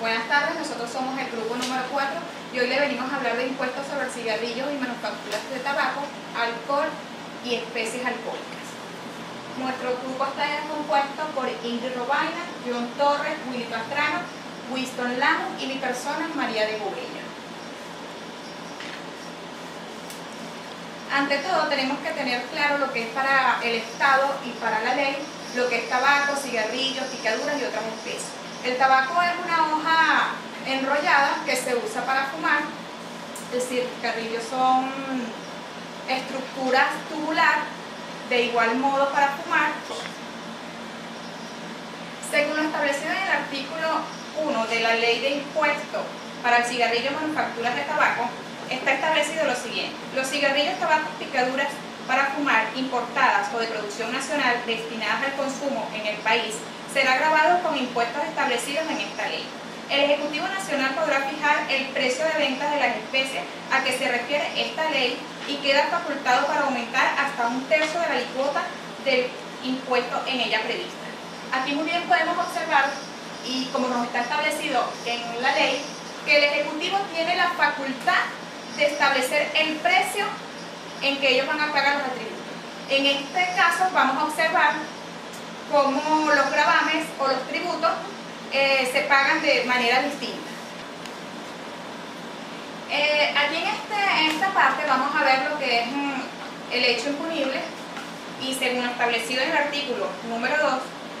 Buenas tardes, nosotros somos el grupo número 4 y hoy le venimos a hablar de impuestos sobre cigarrillos y manufacturas de tabaco, alcohol y especies alcohólicas. Nuestro grupo está compuesto por Ingrid Robaina, John Torres, Willy Pastrano, Winston Lamo y mi persona, María de Gobella. Ante todo, tenemos que tener claro lo que es para el Estado y para la ley, lo que es tabaco, cigarrillos, picaduras y otras especies. El tabaco es una hoja enrollada que se usa para fumar, es decir, cigarrillos son estructuras tubular, de igual modo para fumar. Según lo establecido en el artículo 1 de la Ley de Impuestos para el cigarrillo y manufacturas de tabaco, está establecido lo siguiente: los cigarrillos, tabacos, picaduras para fumar importadas o de producción nacional destinadas al consumo en el país será grabado con impuestos establecidos en esta ley. El Ejecutivo Nacional podrá fijar el precio de venta de las especies a que se refiere esta ley y queda facultado para aumentar hasta 1/3 de la alícuota del impuesto en ella prevista. Aquí muy bien podemos observar, y como nos está establecido en la ley, que el Ejecutivo tiene la facultad de establecer el precio en que ellos van a pagar los atributos. En este caso vamos a observar cómo los gravames o los tributos se pagan de manera distinta. Aquí en esta parte vamos a ver lo que es el hecho imponible, y según lo establecido en el artículo número 2,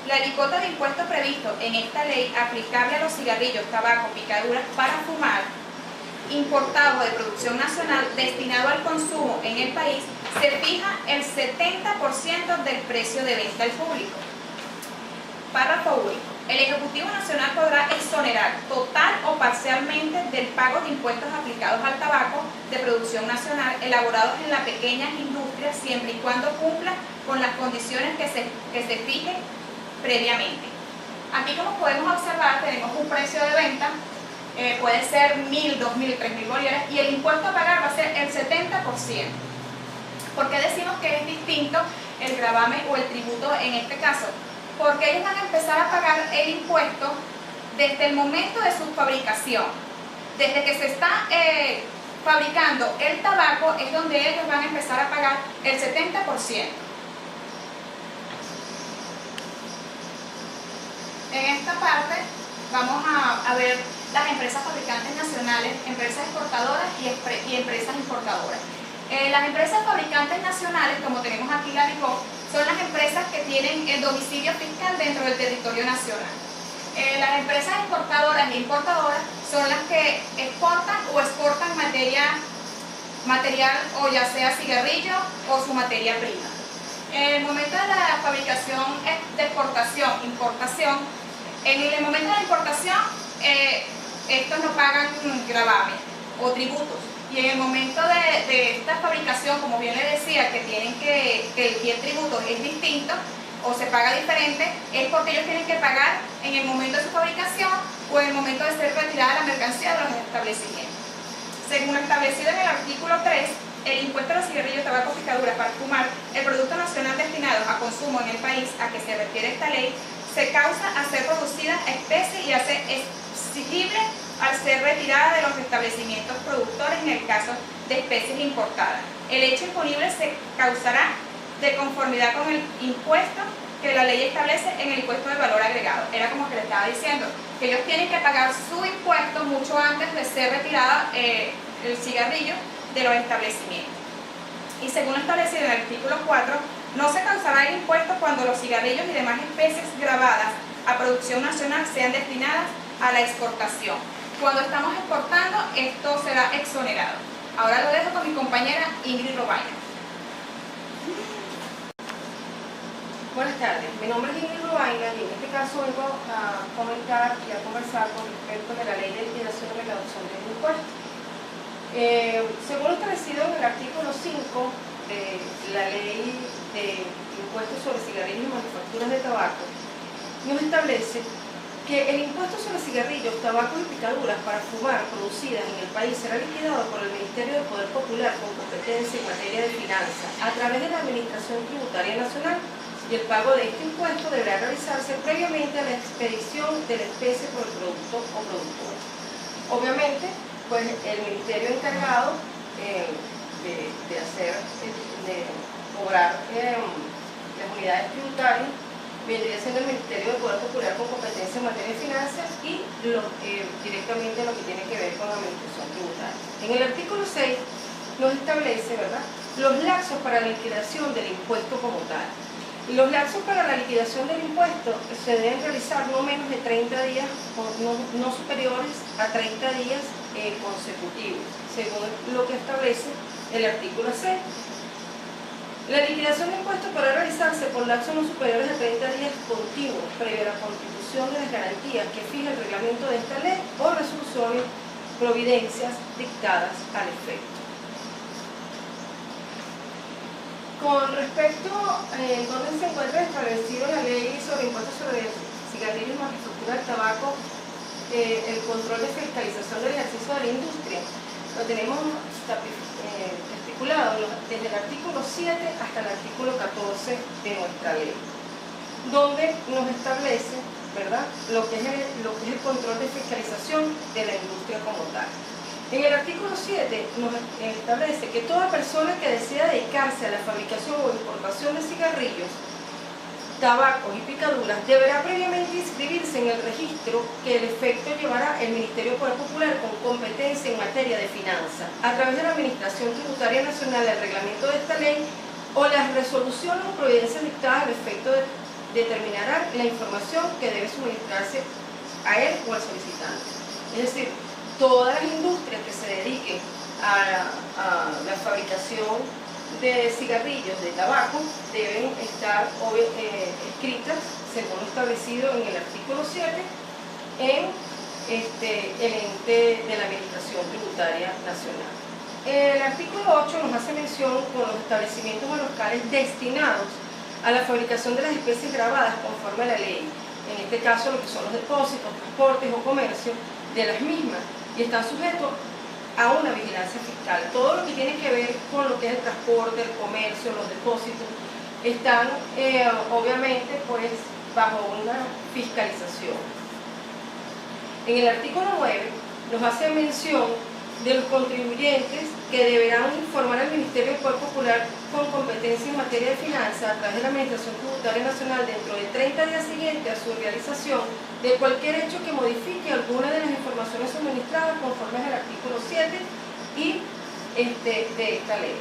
la alícuota de impuesto previsto en esta ley aplicable a los cigarrillos, tabaco, picaduras para fumar importado de producción nacional destinado al consumo en el país se fija el 70% del precio de venta al público. Párrafo único. El Ejecutivo Nacional podrá exonerar total o parcialmente del pago de impuestos aplicados al tabaco de producción nacional elaborados en las pequeñas industrias siempre y cuando cumpla con las condiciones que se fijen previamente. Aquí, como podemos observar, tenemos un precio de venta, puede ser 1.000, 2.000, 3.000 bolívares, y el impuesto a pagar va a ser el 70%. ¿Por qué decimos que es distinto el gravamen o el tributo en este caso? Porque ellos van a empezar a pagar el impuesto desde el momento de su fabricación. Desde que se está fabricando el tabaco es donde ellos van a empezar a pagar el 70%. En esta parte vamos a ver las empresas fabricantes nacionales, empresas exportadoras y empresas importadoras. Las empresas fabricantes nacionales, como tenemos aquí la DICOF, son las empresas que tienen el domicilio fiscal dentro del territorio nacional. Las empresas exportadoras e importadoras son las que exportan o exportan material o ya sea cigarrillo o su materia prima. En el momento de la fabricación de exportación, importación, en el momento de la importación, estos no pagan gravamen o tributos. Y en el momento de esta fabricación, como bien le decía, que tienen que el tributo es distinto o se paga diferente, es porque ellos tienen que pagar en el momento de su fabricación o en el momento de ser retirada la mercancía de los establecimientos. Según lo establecido en el artículo 3, el impuesto a los cigarrillos, tabaco, picaduras para fumar, el producto nacional destinado a consumo en el país a que se refiere esta ley, se causa a ser producida a especie y a ser exigible al ser retirada de los establecimientos productores en el caso de especies importadas. El hecho imponible se causará de conformidad con el impuesto que la ley establece en el impuesto de valor agregado. Era como que le estaba diciendo, que ellos tienen que pagar su impuesto mucho antes de ser retirada el cigarrillo de los establecimientos. Y según lo establecido en el artículo 4, no se causará el impuesto cuando los cigarrillos y demás especies grabadas a producción nacional sean destinadas a la exportación. Cuando estamos exportando, esto será exonerado. Ahora lo dejo con mi compañera Ingrid Robaina. Buenas tardes, mi nombre es Ingrid Robaina y en este caso vengo a comentar y a conversar con respecto de la ley de liquidación y recaudación de impuestos. Según lo establecido en el artículo 5 de la ley de impuestos sobre cigarrillos y manufacturas de tabaco, nos establece que el impuesto sobre cigarrillos, tabaco y picaduras para fumar producidas en el país será liquidado por el Ministerio de Poder Popular con competencia en materia de finanzas a través de la Administración Tributaria Nacional y el pago de este impuesto deberá realizarse previamente a la expedición de la especie por el producto o productor. Obviamente, pues el ministerio encargado de cobrar las unidades tributarias vendría siendo el Ministerio de Poder Popular con competencia en materia de finanzas y directamente lo que tiene que ver con la administración tributaria. En el artículo 6 nos establece, ¿verdad?, los lapsos para la liquidación del impuesto como tal. Y los lapsos para la liquidación del impuesto se deben realizar no menos de 30 días o no superiores a 30 días consecutivos, según lo que establece el artículo 6. La liquidación de impuestos podrá realizarse por lapsos no superiores a 30 días continuos, previo a la constitución de las garantías que fija el reglamento de esta ley o resoluciones, providencias dictadas al efecto. Con respecto a dónde se encuentra establecido la ley sobre impuestos sobre cigarrillos y manufactura del tabaco, el control de fiscalización del ejercicio de la industria, lo tenemos estipulado desde el artículo 7 hasta el artículo 14 de nuestra ley, donde nos establece, ¿verdad?, lo que es el control de fiscalización de la industria como tal. En el artículo 7 nos establece que toda persona que desea dedicarse a la fabricación o importación de cigarrillos, tabacos y picaduras deberá previamente inscribirse en el registro que el efecto llevará el Ministerio de Poder Popular con competencia en materia de finanzas, a través de la Administración Tributaria Nacional, el reglamento de esta ley o las resoluciones o providencias dictadas al efecto determinarán la información que debe suministrarse a él o al solicitante. Es decir, todas las industrias que se dediquen a la fabricación de cigarrillos, de tabaco, deben estar escritas, según lo establecido en el artículo 7, en el ente de la Administración Tributaria Nacional. El artículo 8 nos hace mención con los establecimientos o locales destinados a la fabricación de las especies grabadas conforme a la ley, en este caso lo que son los depósitos, transportes o comercio de las mismas, y están sujetos a una vigilancia fiscal. Todo lo que tiene que ver con lo que es el transporte, el comercio, los depósitos, están obviamente pues bajo una fiscalización. En el artículo 9 nos hace mención de los contribuyentes que deberán informar al Ministerio del Poder Popular con competencia en materia de finanzas a través de la Administración Tributaria Nacional dentro de 30 días siguientes a su realización de cualquier hecho que modifique alguna de las informaciones suministradas conforme al artículo 7 y de esta ley.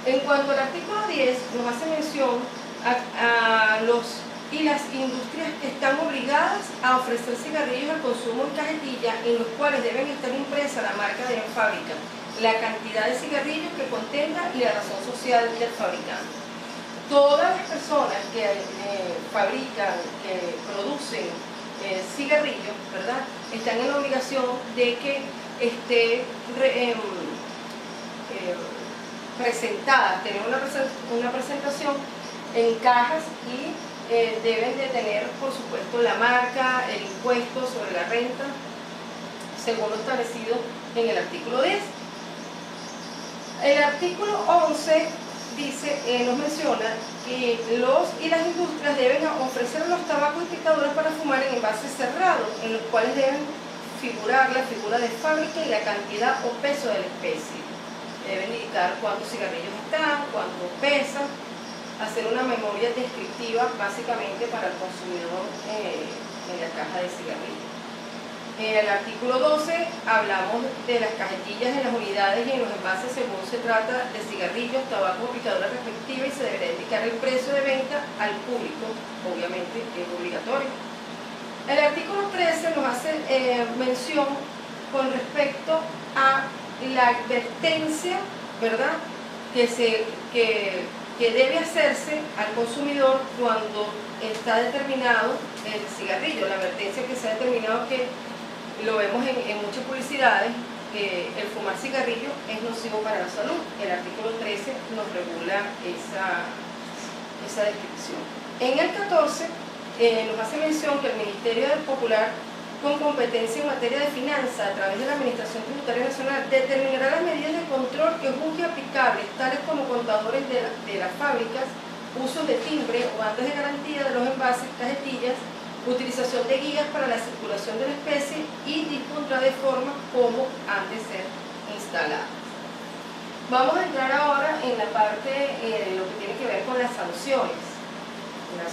En cuanto al artículo 10, nos hace mención a los y las industrias que están obligadas a ofrecer cigarrillos al consumo en cajetilla, en los cuales deben estar impresa la marca de la fábrica, la cantidad de cigarrillos que contenga y la razón social del fabricante. Todas las personas que fabrican, que producen cigarrillos, ¿verdad?, están en la obligación de que esté presentada, tener una presentación en cajas y deben de tener, por supuesto, la marca, el impuesto sobre la renta, según lo establecido en el artículo 10. El artículo 11 dice, nos menciona que los y las industrias deben ofrecer los tabacos y picaduras para fumar en envases cerrados, en los cuales deben figurar la figura de fábrica y la cantidad o peso de la especie. Deben indicar cuántos cigarrillos están, cuánto pesan, hacer una memoria descriptiva básicamente para el consumidor en la caja de cigarrillos. En el artículo 12 hablamos de las cajetillas en las unidades y en los envases según se trata de cigarrillos, tabaco o picadura respectiva, y se deberá indicar el precio de venta al público, obviamente es obligatorio. El artículo 13 nos hace mención con respecto a la advertencia, ¿verdad?, que debe hacerse al consumidor cuando está determinado el cigarrillo. La advertencia que se ha determinado, que lo vemos en muchas publicidades, que el fumar cigarrillo es nocivo para la salud. El artículo 13 nos regula esa descripción. En el 14 nos hace mención que el Ministerio del Popular, con competencia en materia de finanzas a través de la Administración Tributaria Nacional, determinará las medidas de control que juzgue aplicables, tales como contadores de las fábricas usos de timbre o bandas de garantía de los envases, cajetillas, utilización de guías para la circulación de la especie y dispondrá de forma como han de ser instaladas. Vamos a entrar ahora en la parte de lo que tiene que ver con las sanciones. Las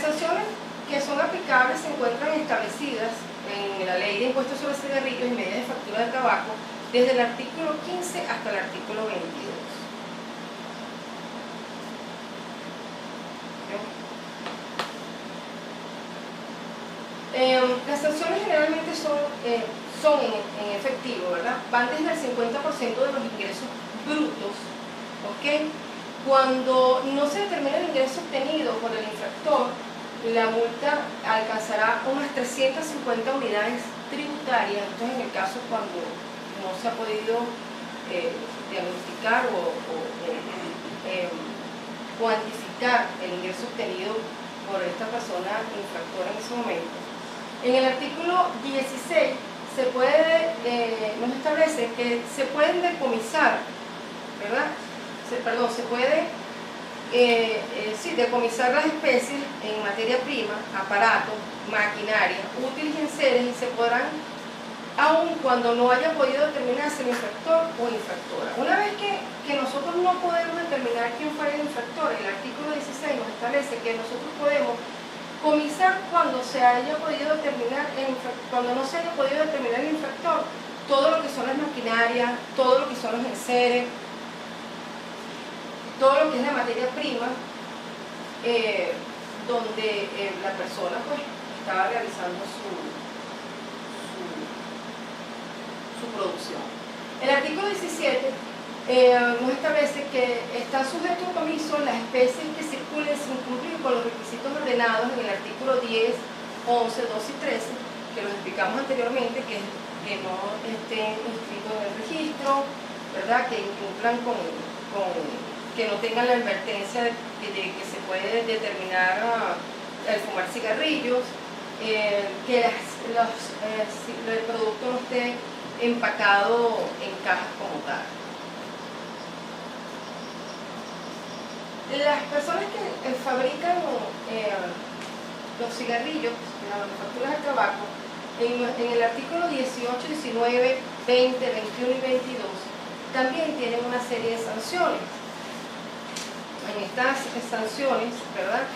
sanciones que son aplicables se encuentran establecidas en la Ley de Impuestos sobre Cigarrillos y Medidas de Factura de Tabaco desde el artículo 15 hasta el artículo 22. Las sanciones generalmente son en efectivo, ¿verdad? Van desde el 50% de los ingresos brutos, ¿ok? Cuando no se determina el ingreso obtenido por el infractor, la multa alcanzará unas 350 unidades tributarias. Esto es en el caso cuando no se ha podido diagnosticar o cuantificar el ingreso obtenido por esta persona infractora en ese momento. En el artículo 16 nos establece que se pueden decomisar, ¿verdad? Se puede decomisar las especies en materia prima, aparatos, maquinaria, útiles y enseres, y se podrán, aun cuando no haya podido determinarse el infractor o infractora. Una vez que nosotros no podemos determinar quién fue el infractor, el artículo 16 nos establece que nosotros podemos comisar cuando se haya podido determinar cuando no se haya podido determinar el infractor, todo lo que son las maquinarias, todo lo que son los enseres, todo lo que es la materia prima, donde la persona pues estaba realizando su producción. El artículo 17 nos establece que están sujetos a comiso las especies que circulen sin cumplir con los requisitos ordenados en el artículo 10, 11, 12 y 13, que los explicamos anteriormente, que no estén inscritos en el registro, ¿verdad? Que incumplan que no tengan la advertencia de que se puede determinar al fumar cigarrillos, que el producto no esté empacado en cajas como tal. Las personas que fabrican los cigarrillos, las manufacturas de tabaco, en el artículo 18, 19, 20, 21 y 22, también tienen una serie de sanciones. En estas sanciones, ¿verdad?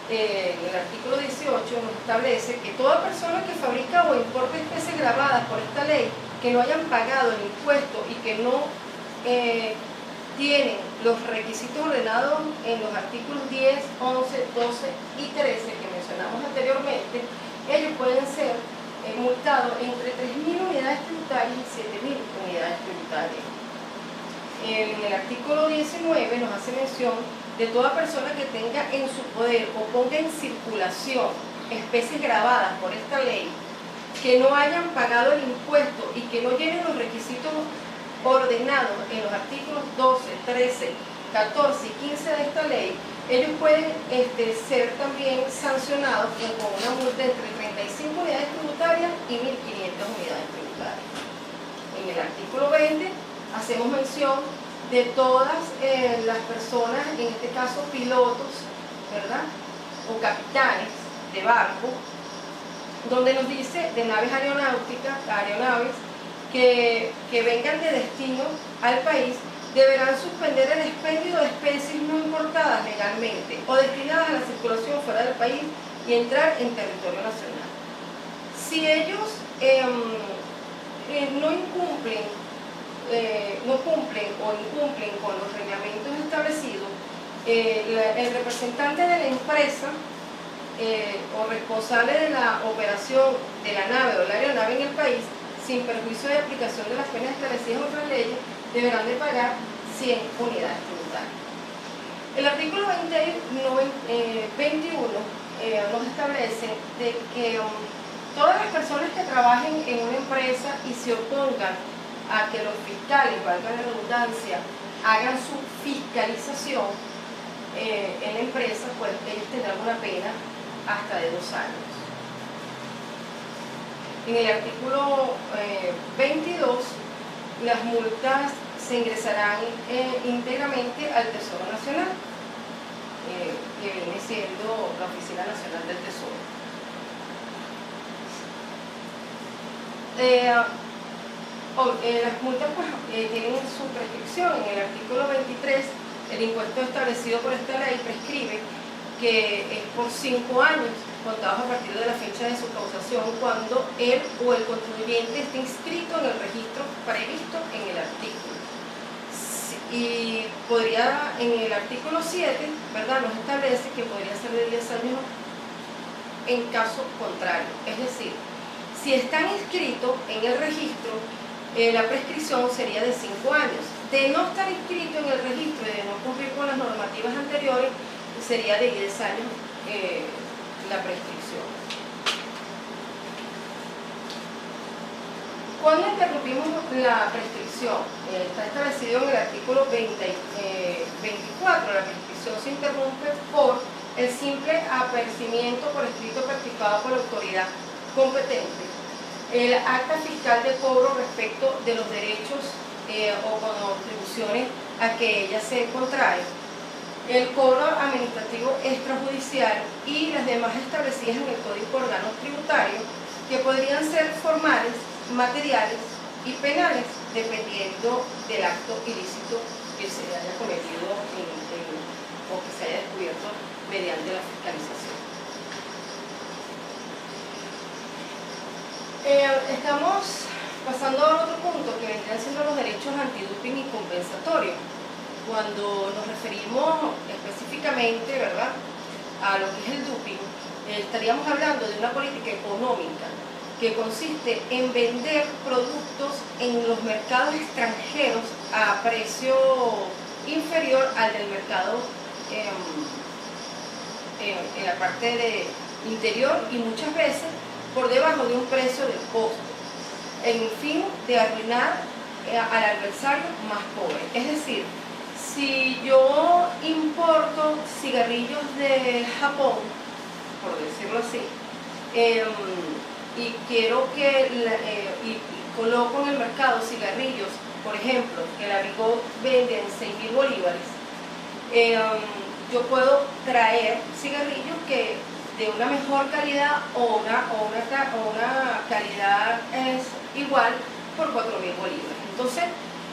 En el artículo 18 nos establece que toda persona que fabrica o importa especies grabadas por esta ley que no hayan pagado el impuesto y que no tienen los requisitos ordenados en los artículos 10, 11, 12 y 13 que mencionamos anteriormente, ellos pueden ser multados entre 3.000 unidades tributarias y 7.000 unidades tributarias. En el artículo 19 nos hace mención de toda persona que tenga en su poder o ponga en circulación especies grabadas por esta ley que no hayan pagado el impuesto y que no llenen los requisitos ordenados en los artículos 12, 13, 14 y 15 de esta ley. Ellos pueden ser también sancionados con una multa entre 35 unidades tributarias y 1.500 unidades tributarias. En el artículo 20 hacemos mención de todas las personas, en este caso pilotos, ¿verdad? O capitanes de barco, donde nos dice de naves aeronaves que vengan de destino al país, deberán suspender el expendio de especies no importadas legalmente o destinadas a la circulación fuera del país y entrar en territorio nacional. Si ellos no cumplen con los reglamentos establecidos, el representante de la empresa o responsable de la operación de la nave o la aeronave en el país, sin perjuicio de aplicación de las penas establecidas en otras leyes, deberán de pagar 100 unidades tributarias. El artículo 21 nos establece de que todas las personas que trabajen en una empresa y se opongan a que los fiscales, valga la redundancia, hagan su fiscalización en la empresa, pues ellos tendrán una pena hasta de 2 años. En el artículo 22, las multas se ingresarán íntegramente al Tesoro Nacional, que viene siendo la Oficina Nacional del Tesoro. Las multas pues, tienen su prescripción. En el artículo 23, el impuesto establecido por esta ley prescribe que es por 5 años contados a partir de la fecha de su causación, cuando él o el contribuyente esté inscrito en el registro previsto en el artículo. Y podría, en el artículo 7, ¿verdad?, nos establece que podría ser de 10 años en caso contrario. Es decir, si están inscritos en el registro, la prescripción sería de 5 años. De no estar inscrito en el registro y de no cumplir con las normativas anteriores, sería de 10 años la prescripción. ¿Cuándo interrumpimos la prescripción? Está establecido en el artículo 24. La prescripción se interrumpe por el simple apercibimiento por escrito practicado por la autoridad competente, el acta fiscal de cobro respecto de los derechos o contribuciones a que ella se contrae, el cobro administrativo extrajudicial y las demás establecidas en el Código de Órganos Tributarios, que podrían ser formales, materiales y penales, dependiendo del acto ilícito que se haya cometido o que se haya descubierto mediante la fiscalización. Estamos pasando a otro punto, que vendrían siendo los derechos antidoping y compensatorios. Cuando nos referimos específicamente, ¿verdad?, a lo que es el doping, estaríamos hablando de una política económica que consiste en vender productos en los mercados extranjeros a precio inferior al del mercado en la parte de interior, y muchas veces por debajo de un precio del costo, en fin de arruinar al adversario más pobre. Es decir, si yo importo cigarrillos de Japón, por decirlo así, y quiero que y coloco en el mercado cigarrillos, por ejemplo, que la Vigo vende en 6.000 bolívares, yo puedo traer cigarrillos que de una mejor calidad o una calidad es igual por 4.000 bolívares. Entonces,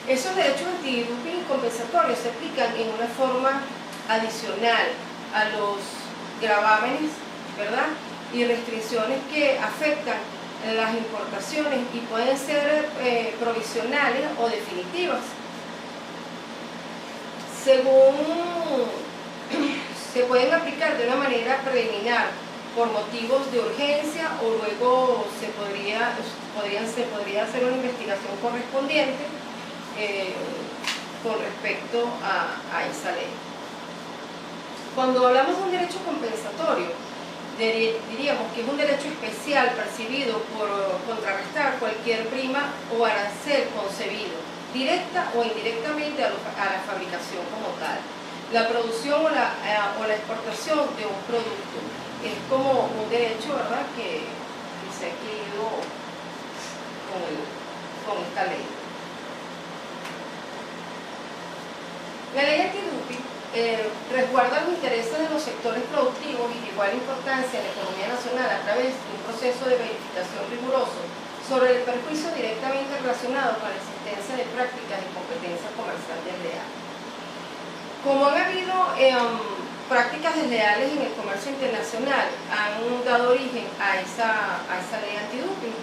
esos derechos antidoping y compensatorios se aplican en una forma adicional a los gravámenes, ¿verdad?, y restricciones que afectan las importaciones y pueden ser provisionales o definitivas. Según se pueden aplicar de una manera preliminar por motivos de urgencia, o luego se podría hacer una investigación correspondiente con respecto a esa ley. Cuando hablamos de un derecho compensatorio, diríamos que es un derecho especial percibido por contrarrestar cualquier prima o arancel concebido, directa o indirectamente a la fabricación como tal. La producción o la exportación de un producto es como un derecho, ¿verdad?, que se ha adquirido con esta ley. La ley antidoping resguarda los intereses de los sectores productivos y de igual importancia en la economía nacional a través de un proceso de verificación riguroso sobre el perjuicio directamente relacionado con la existencia de prácticas de competencia comercial desleal. Como han habido prácticas desleales en el comercio internacional, han dado origen a esa ley antidoping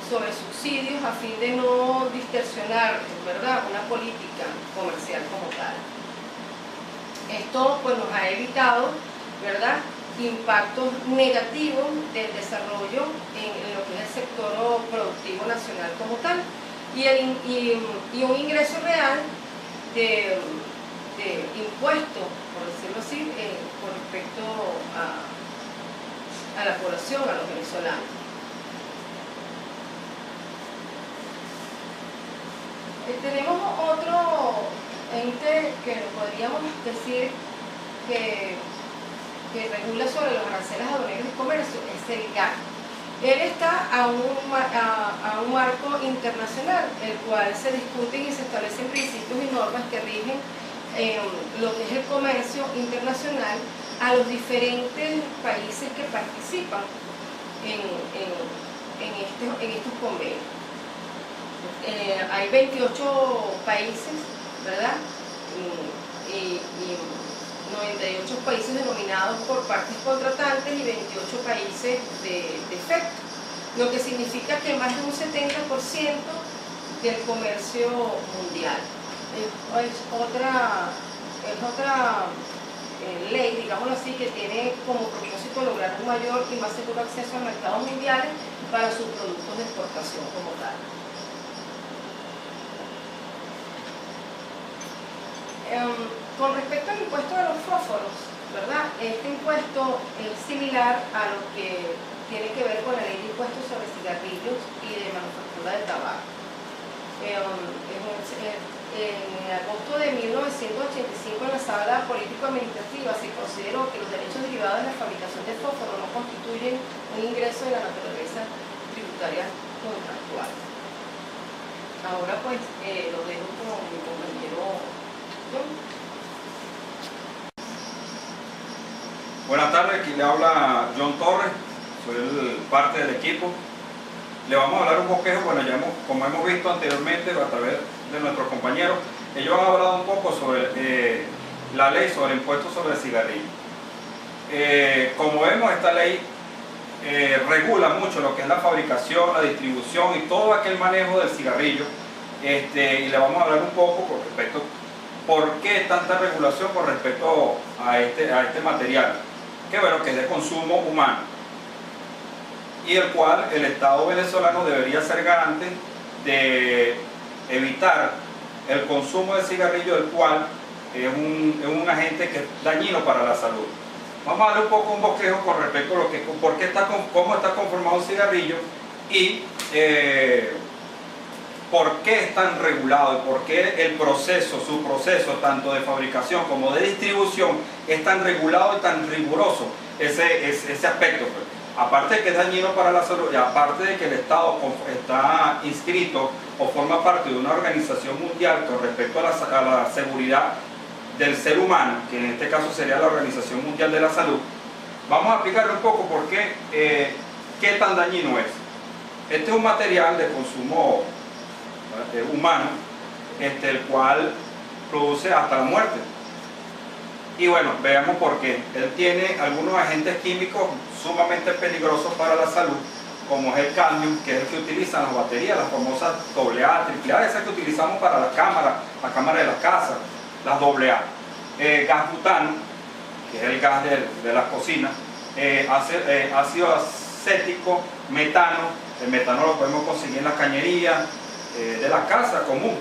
sobre subsidios a fin de no distorsionar, ¿verdad?, una política comercial como tal. Esto pues nos ha evitado, ¿verdad?, impactos negativos del desarrollo en lo que es el sector productivo nacional como tal, y un ingreso real de impuestos, por decirlo así, con respecto a la población, a los venezolanos. Tenemos otro ente que podríamos decir que regula sobre los aranceles aduaneros de comercio, es el GATT. Él está a un marco internacional, el cual se discuten y se establecen principios y normas que rigen lo que es el comercio internacional a los diferentes países que participan en estos convenios. Hay 28 países, ¿verdad? Y 98 países denominados por partes contratantes y 28 países de efecto, lo que significa que más de un 70% del comercio mundial. Es otra ley, digámoslo así, que tiene como propósito lograr un mayor y más seguro acceso a mercados mundiales para sus productos de exportación como tal. Con respecto al impuesto de los fósforos, ¿verdad? Este impuesto es similar a lo que tiene que ver con la ley de impuestos sobre cigarrillos y de manufactura de tabaco. En agosto de 1985, en la sala político-administrativa, se consideró que los derechos derivados de la fabricación de fósforo no constituyen un ingreso de la naturaleza tributaria contractual. Ahora pues lo dejo con mi compañero John. Buenas tardes, aquí le habla John Torres, soy parte del equipo. Le vamos a hablar un bosquejo, bueno, como hemos visto anteriormente a través de nuestros compañeros, ellos han hablado un poco sobre la ley sobre el impuesto sobre el cigarrillo. Como vemos, esta ley regula mucho lo que es la fabricación, la distribución y todo aquel manejo del cigarrillo, y le vamos a hablar un poco con respecto por qué tanta regulación con respecto a este material, que bueno, que es de consumo humano, y el cual el Estado venezolano debería ser garante de evitar el consumo de cigarrillo, el cual es un agente que es dañino para la salud. Vamos a darle un poco un bosquejo con respecto a cómo está conformado un cigarrillo y por qué es tan regulado y por qué su proceso tanto de fabricación como de distribución es tan regulado y tan riguroso ese aspecto. Aparte de que es dañino para la salud y aparte de que el Estado está inscrito o forma parte de una organización mundial con respecto a la seguridad del ser humano, que en este caso sería la Organización Mundial de la Salud, vamos a explicarle un poco por qué tan dañino es. Este es un material de consumo humano, el cual produce hasta la muerte. Y bueno, veamos por qué. Él tiene algunos agentes químicos sumamente peligrosos para la salud, como es el cadmio, que es el que utilizan las baterías, las famosas AA, AAA, esas que utilizamos para la cámara de las casas, las AA. Gas butano, que es el gas de las cocinas, ácido acético, metano. El metano lo podemos conseguir en las cañerías de la casa común.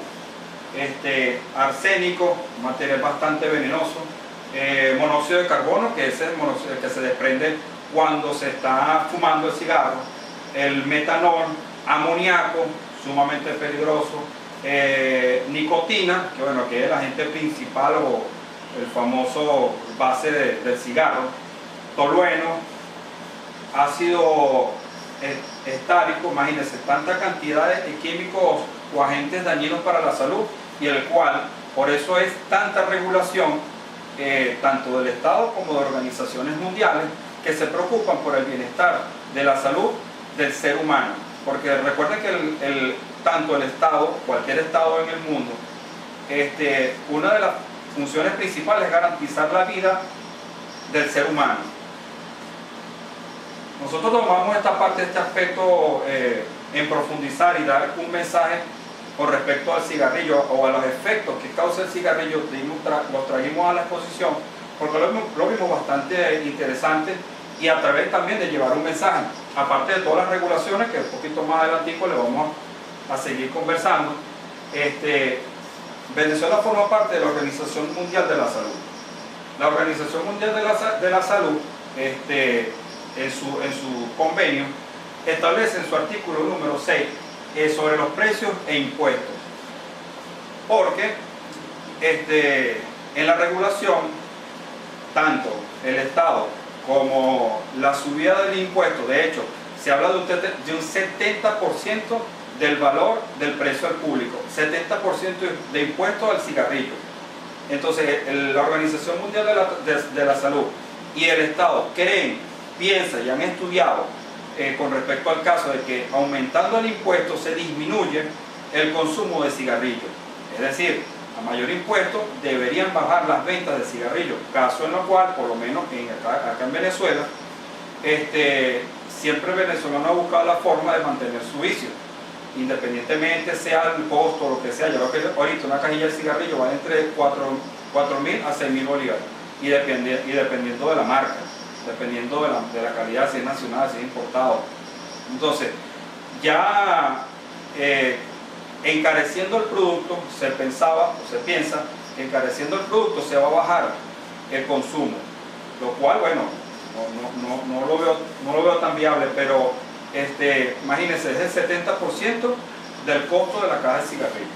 Arsénico, un material bastante venenoso. Monóxido de carbono, que es el monóxido que se desprende cuando se está fumando el cigarro. El metanol, amoníaco, sumamente peligroso. Nicotina, que bueno, que es el agente principal o el famoso base del cigarro. Tolueno, ácido estárico, imagínense, tanta cantidad de químicos o agentes dañinos para la salud, y el cual, por eso es tanta regulación tanto del Estado como de organizaciones mundiales que se preocupan por el bienestar de la salud del ser humano, porque recuerden que tanto el Estado, cualquier Estado en el mundo, una de las funciones principales es garantizar la vida del ser humano. Nosotros tomamos esta parte, este aspecto en profundizar y dar un mensaje con respecto al cigarrillo o a los efectos que causa el cigarrillo. Los trajimos a la exposición porque lo vimos bastante interesante, y a través también de llevar un mensaje, aparte de todas las regulaciones que un poquito más adelantico le vamos a seguir conversando. Venezuela forma parte de la Organización Mundial de la Salud. La Organización Mundial de la Salud, en su convenio, establece en su artículo número 6 sobre los precios e impuestos, porque en la regulación, tanto el Estado como la subida del impuesto, de hecho, se habla de un 70% del valor del precio al público, 70% de impuestos al cigarrillo. Entonces, la Organización Mundial de la Salud y el Estado creen, piensan y han estudiado con respecto al caso de que aumentando el impuesto se disminuye el consumo de cigarrillos. Es decir, a mayor impuesto deberían bajar las ventas de cigarrillos, caso en lo cual, por lo menos acá en Venezuela, siempre el venezolano ha buscado la forma de mantener su vicio, independientemente sea el costo o lo que sea. Yo creo que ahorita una cajilla de cigarrillo vale entre 4.000 a 6.000 bolívares, y dependiendo de la marca, dependiendo de la calidad, si es nacional, si es importado. Entonces, ya encareciendo el producto, se piensa que encareciendo el producto se va a bajar el consumo, lo cual, bueno, no lo veo tan viable, pero imagínense, es el 70% del costo de la caja de cigarrillos.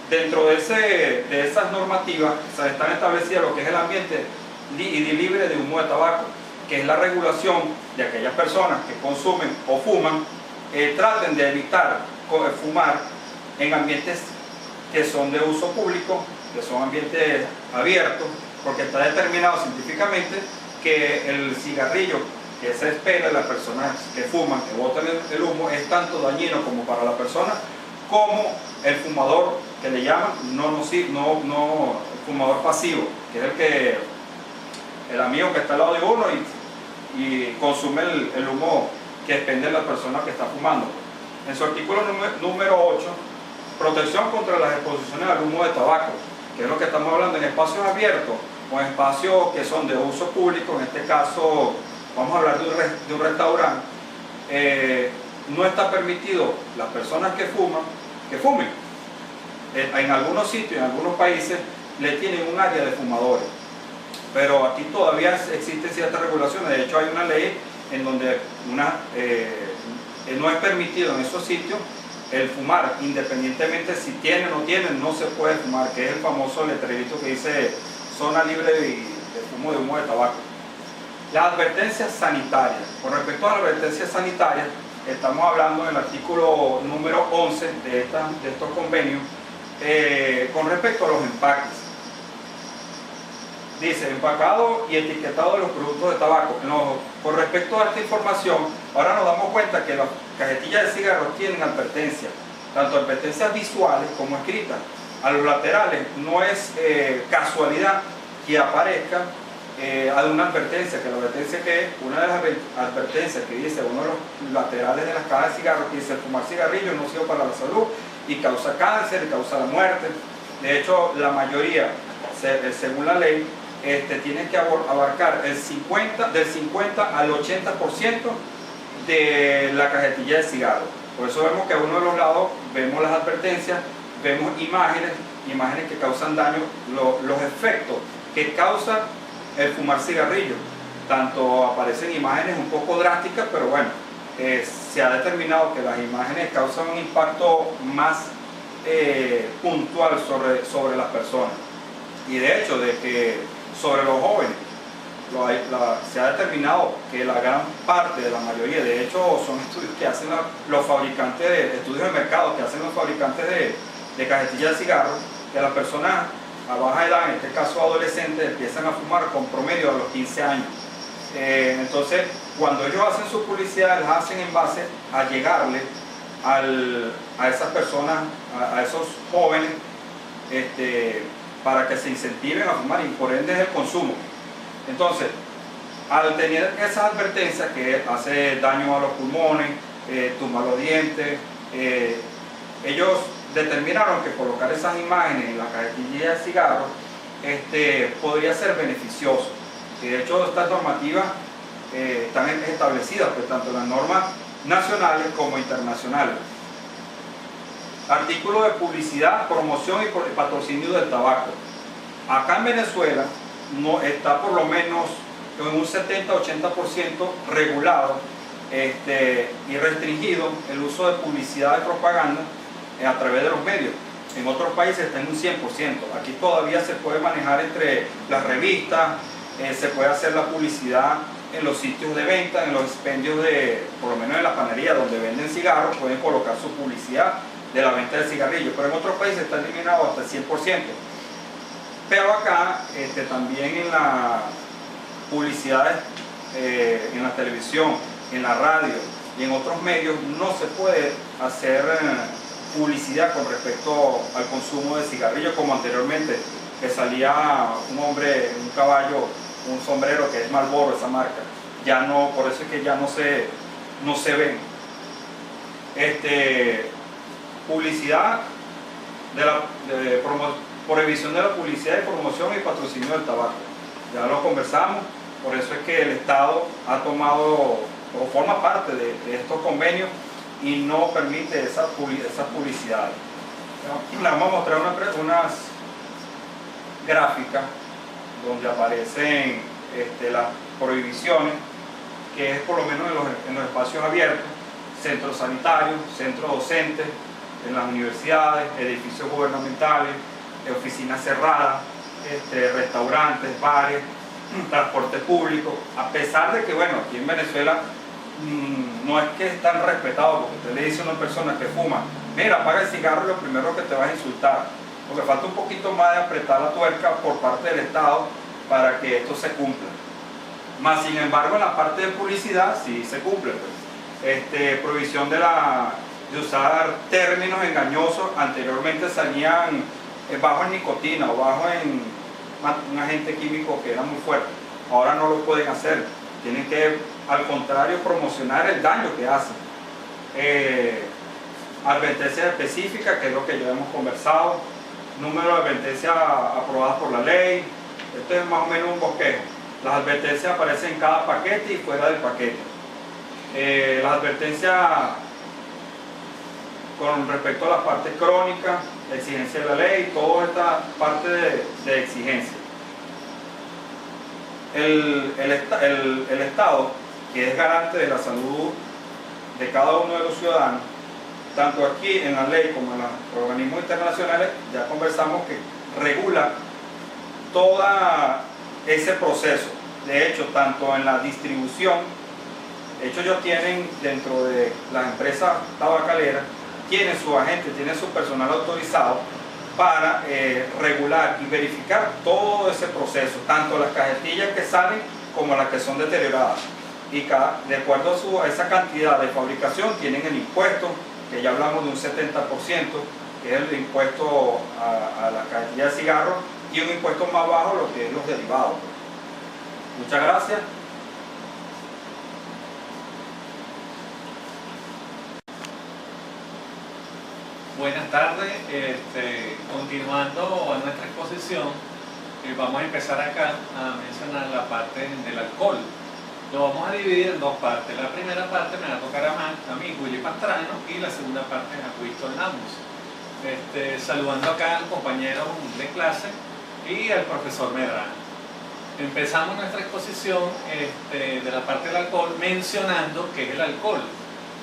Dentro de esas normativas están establecidas lo que es el ambiente libre de humo de tabaco, que es la regulación de aquellas personas que consumen o fuman, traten de evitar fumar en ambientes que son de uso público, que son ambientes abiertos, porque está determinado científicamente que el cigarrillo que se expele de las personas que fuman, que botan el humo, es tanto dañino como para la persona como el fumador, que le llaman fumador pasivo, que es el amigo que está al lado de uno y consume el humo que expende la persona que está fumando. En su artículo número 8, protección contra las exposiciones al humo de tabaco, que es lo que estamos hablando en espacios abiertos o en espacios que son de uso público. En este caso vamos a hablar de un restaurante. No está permitido las personas que fumen. En algunos sitios, en algunos países, le tienen un área de fumadores, pero aquí todavía existen ciertas regulaciones. De hecho, hay una ley en donde no es permitido en esos sitios el fumar, independientemente si tienen o no tienen, no se puede fumar, que es el famoso letrerito que dice zona libre de humo de tabaco. Las advertencias sanitarias. Con respecto a las advertencias sanitarias, estamos hablando en el artículo número 11 de estos convenios, con respecto a los empaques. Dice, empacado y etiquetado de los productos de tabaco. Con respecto a esta información, ahora nos damos cuenta que las cajetillas de cigarros tienen advertencias, tanto advertencias visuales como escritas. A los laterales no es casualidad que aparezca una advertencia, que la advertencia que una de las advertencias que dice uno de los laterales de las cajas de cigarros, que dice: el fumar cigarrillo es nocivo para la salud y causa cáncer y causa la muerte. De hecho, la mayoría, según la ley, tienen que abarcar del 50 al 80% de la cajetilla de cigarro. Por eso vemos que a uno de los lados vemos las advertencias, vemos imágenes que causan daño, los efectos que causa el fumar cigarrillo. Tanto aparecen imágenes un poco drásticas, pero bueno, se ha determinado que las imágenes causan un impacto más puntual sobre las personas. Y de hecho, sobre los jóvenes, se ha determinado que la gran parte de la mayoría, de hecho son estudios que hacen los fabricantes, estudios de mercado que hacen los fabricantes de cajetillas de cigarros, que las personas a baja edad, en este caso adolescentes, empiezan a fumar con promedio a los 15 años. Entonces, cuando ellos hacen su publicidad, las hacen en base a llegarle a esas personas, a esos jóvenes, para que se incentiven a fumar y por ende es el consumo. Entonces, al tener esas advertencias que hace daño a los pulmones, tumba los dientes, ellos determinaron que colocar esas imágenes en la cajetilla de cigarros podría ser beneficioso. Y de hecho, estas normativas están establecidas, pues, tanto en las normas nacionales como internacionales. Artículo de publicidad, promoción y patrocinio del tabaco. Acá en Venezuela no está por lo menos en un 70-80% regulado y restringido el uso de publicidad y propaganda a través de los medios. En otros países está en un 100%. Aquí todavía se puede manejar entre las revistas, se puede hacer la publicidad en los sitios de venta, en los expendios de, por lo menos en la panadería donde venden cigarros, pueden colocar su publicidad de la venta del cigarrillo, pero en otros países está eliminado hasta el 100%. Pero acá también en la publicidad, en la televisión, en la radio y en otros medios no se puede hacer publicidad con respecto al consumo de cigarrillos como anteriormente, que salía un hombre en un caballo, un sombrero que es Marlboro, esa marca. Ya no, por eso es que ya no se ven. Publicidad prohibición de la publicidad y promoción y patrocinio del tabaco. Ya lo conversamos, por eso es que el Estado ha tomado o forma parte de estos convenios y no permite esas publicidades. Le vamos a mostrar unas gráficas donde aparecen las prohibiciones, que es por lo menos en los espacios abiertos, centros sanitarios, centros docentes, en las universidades, edificios gubernamentales, oficinas cerradas, restaurantes, bares, transporte público, a pesar de que, bueno, aquí en Venezuela no es que están respetados, porque usted le dice a una persona que fuma, mira, apaga el cigarro y lo primero que te vas a insultar, porque falta un poquito más de apretar la tuerca por parte del Estado para que esto se cumpla. Más sin embargo, en la parte de publicidad sí se cumple, pues. Prohibición de usar términos engañosos. Anteriormente salían bajo en nicotina o bajo en un agente químico que era muy fuerte. Ahora no lo pueden hacer. Tienen que, al contrario, promocionar el daño que hacen. Advertencias específicas, que es lo que ya hemos conversado. Número de advertencias aprobadas por la ley. Esto es más o menos un bosquejo. Las advertencias aparecen en cada paquete y fuera del paquete. Las advertencias con respecto a la parte crónica, la exigencia de la ley, toda esta parte de exigencia. El Estado, que es garante de la salud de cada uno de los ciudadanos, tanto aquí en la ley como en los organismos internacionales, ya conversamos que regula todo ese proceso. De hecho, tanto en la distribución, de hecho ellos tienen dentro de las empresas tabacaleras, tienen su agente, tienen su personal autorizado para regular y verificar todo ese proceso, tanto las cajetillas que salen como las que son deterioradas. Y de acuerdo a esa cantidad de fabricación tienen el impuesto, que ya hablamos de un 70%, que es el impuesto a la cajetilla de cigarros, y un impuesto más bajo lo que es los derivados. Muchas gracias. Buenas tardes, continuando nuestra exposición, vamos a empezar acá a mencionar la parte del alcohol. Lo vamos a dividir en dos partes. La primera parte me va a tocar a mí, Willy Pastrano, y la segunda parte a Winston Lamos. Saludando acá al compañero de clase y al profesor Medrano. Empezamos nuestra exposición de la parte del alcohol mencionando qué es el alcohol.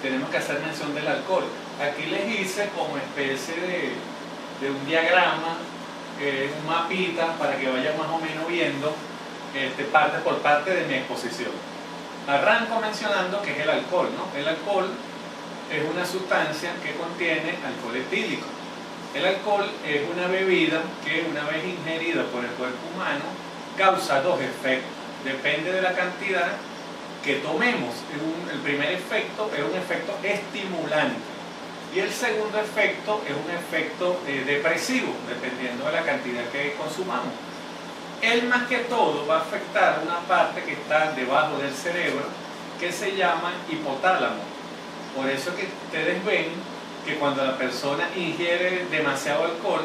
Tenemos que hacer mención del alcohol. Aquí les hice como especie de un diagrama, un mapita, para que vayan más o menos viendo parte por parte de mi exposición. Arranco mencionando qué es el alcohol, ¿no? El alcohol es una sustancia que contiene alcohol etílico. El alcohol es una bebida que una vez ingerida por el cuerpo humano causa dos efectos. Depende de la cantidad que tomemos. El primer efecto es un efecto estimulante y el segundo efecto es un efecto depresivo, dependiendo de la cantidad que consumamos. Él más que todo va a afectar una parte que está debajo del cerebro que se llama hipotálamo. Por eso que ustedes ven que cuando la persona ingiere demasiado alcohol,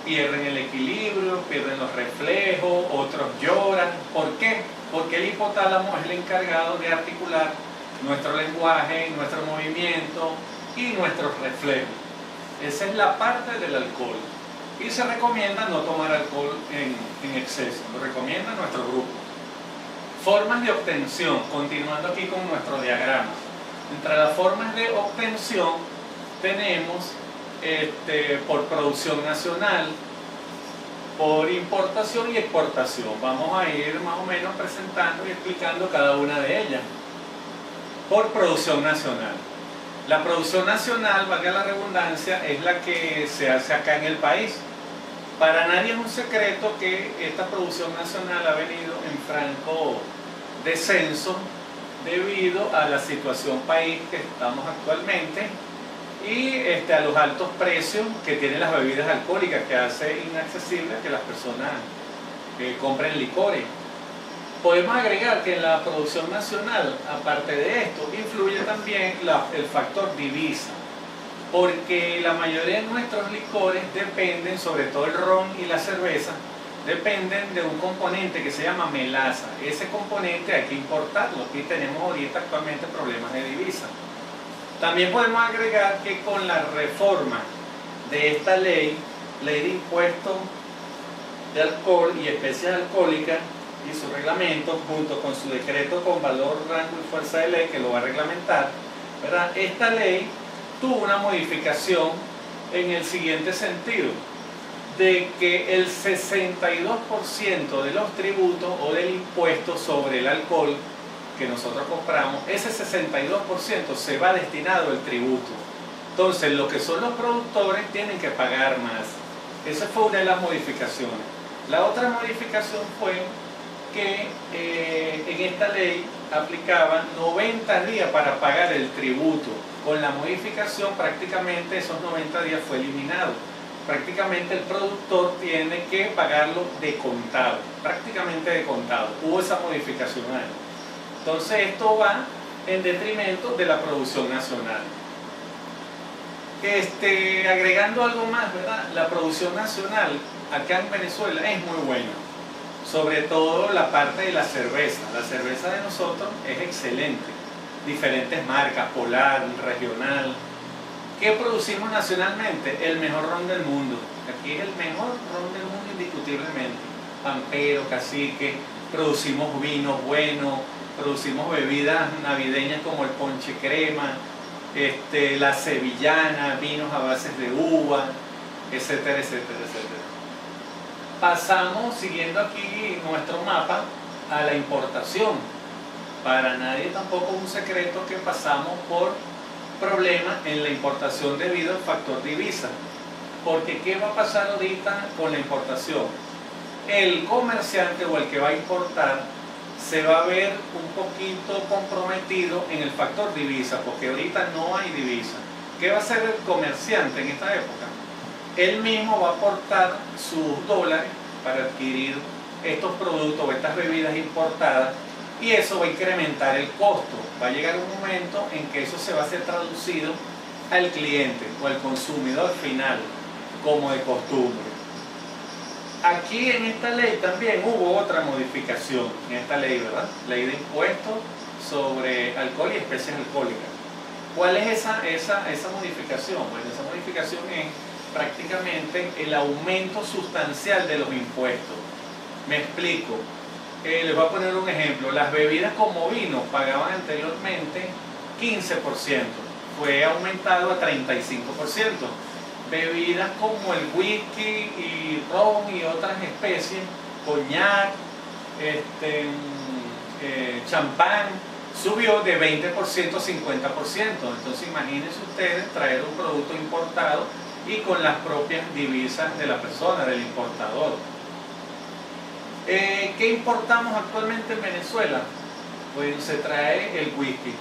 pierden el equilibrio, pierden los reflejos, otros lloran. ¿Por qué? Porque el hipotálamo es el encargado de articular nuestro lenguaje, nuestro movimiento y nuestros reflejos. Esa es la parte del alcohol. Y se recomienda no tomar alcohol en exceso, lo recomienda nuestro grupo. Formas de obtención, continuando aquí con nuestro diagrama. Entre las formas de obtención tenemos por producción nacional, por importación y exportación. Vamos a ir más o menos presentando y explicando cada una de ellas. Por producción nacional. La producción nacional, valga la redundancia, es la que se hace acá en el país. Para nadie es un secreto que esta producción nacional ha venido en franco descenso debido a la situación país que estamos actualmente y a los altos precios que tienen las bebidas alcohólicas, que hace inaccesible que las personas compren licores. Podemos agregar que en la producción nacional, aparte de esto, influye también el factor divisa, porque la mayoría de nuestros licores dependen, sobre todo el ron y la cerveza, dependen de un componente que se llama melaza. Ese componente hay que importarlo y tenemos ahorita actualmente problemas de divisa. También podemos agregar que con la reforma de esta ley de impuestos de alcohol y especies alcohólicas y su reglamento, junto con su decreto con valor, rango y fuerza de ley que lo va a reglamentar, ¿verdad? Esta ley tuvo una modificación en el siguiente sentido, de que el 62% de los tributos o del impuesto sobre el alcohol que nosotros compramos, ese 62% se va destinado al tributo. Entonces, lo que son los productores tienen que pagar más. Esa fue una de las modificaciones. La otra modificación fue que en esta ley aplicaban 90 días para pagar el tributo. Con la modificación prácticamente esos 90 días fue eliminado. Prácticamente el productor tiene que pagarlo de contado, prácticamente de contado. Hubo esa modificación ahí. Entonces esto va en detrimento de la producción nacional. Agregando algo más, ¿verdad? La producción nacional acá en Venezuela es muy buena. Sobre todo la parte de la cerveza. La cerveza de nosotros es excelente. Diferentes marcas, Polar, Regional. ¿Qué producimos nacionalmente? El mejor ron del mundo. Aquí es el mejor ron del mundo indiscutiblemente. Pampero, Cacique. Producimos vinos buenos. Producimos bebidas navideñas como el ponche crema, la sevillana, vinos a bases de uva, etcétera, etcétera, etcétera. Pasamos, siguiendo aquí nuestro mapa, a la importación. Para nadie tampoco es un secreto que pasamos por problemas en la importación debido al factor divisa. Porque ¿qué va a pasar ahorita con la importación? El comerciante o el que va a importar se va a ver un poquito comprometido en el factor divisa, porque ahorita no hay divisa. ¿Qué va a hacer el comerciante en esta época? Él mismo va a aportar sus dólares para adquirir estos productos o estas bebidas importadas, y eso va a incrementar el costo. Va a llegar un momento en que eso se va a ser traducido al cliente o al consumidor final, como de costumbre. Aquí en esta ley también hubo otra modificación, en esta ley, ¿verdad? Ley de impuestos sobre alcohol y especies alcohólicas. ¿Cuál es esa modificación? Bueno, esa modificación es prácticamente el aumento sustancial de los impuestos. Me explico. Les voy a poner un ejemplo. Las bebidas como vino pagaban anteriormente 15%, fue aumentado a 35%. Bebidas como el whisky y ron y otras especies, coñac, champán, subió de 20% a 50%. Entonces imagínense ustedes traer un producto importado y con las propias divisas de la persona, del importador. ¿Qué importamos actualmente en Venezuela? Pues se trae el whisky,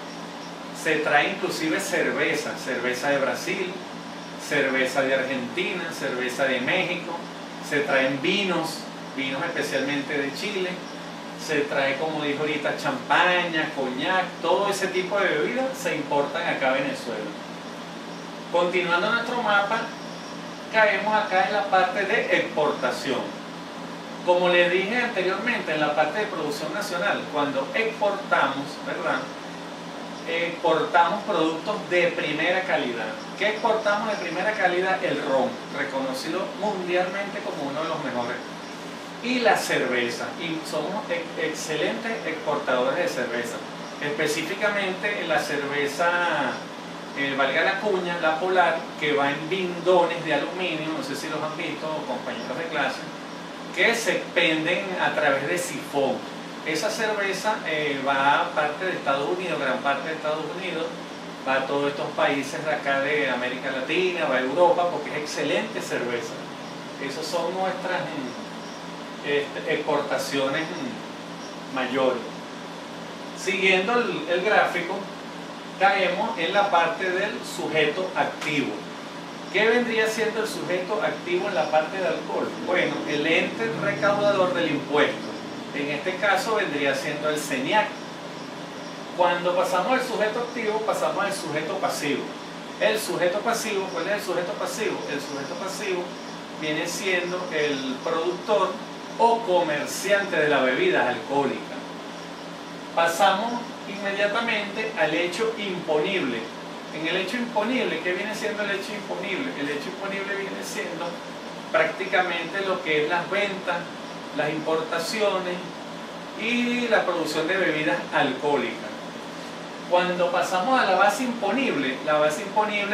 se trae inclusive cerveza de Brasil, cerveza de Argentina, cerveza de México, se traen vinos especialmente de Chile, se trae, como dijo ahorita, champaña, coñac, todo ese tipo de bebidas se importan acá a Venezuela. Continuando nuestro mapa, caemos acá en la parte de exportación. Como les dije anteriormente, en la parte de producción nacional, cuando exportamos, ¿verdad? Exportamos productos de primera calidad. ¿Qué exportamos de primera calidad? El ron, reconocido mundialmente como uno de los mejores. Y la cerveza. Y somos excelentes exportadores de cerveza. Específicamente la cerveza, valga la cuña, la Polar, que va en vindones de aluminio, no sé si los han visto, compañeros de clase. que se expenden a través de sifón. Esa cerveza va a parte de Estados Unidos, gran parte de Estados Unidos, va a todos estos países de acá de América Latina, va a Europa, porque es excelente cerveza. Esas son nuestras exportaciones mayores. Siguiendo el gráfico, caemos en la parte del sujeto activo. ¿Qué vendría siendo el sujeto activo en la parte de alcohol? Bueno, el ente recaudador del impuesto. En este caso vendría siendo el SENIAC. Cuando pasamos al sujeto activo, pasamos al sujeto pasivo. El sujeto pasivo, ¿cuál es el sujeto pasivo? El sujeto pasivo viene siendo el productor o comerciante de las bebidas alcohólicas. Pasamos inmediatamente al hecho imponible. En el hecho imponible, ¿qué viene siendo el hecho imponible? El hecho imponible viene siendo prácticamente lo que es las ventas, las importaciones y la producción de bebidas alcohólicas. Cuando pasamos a la base imponible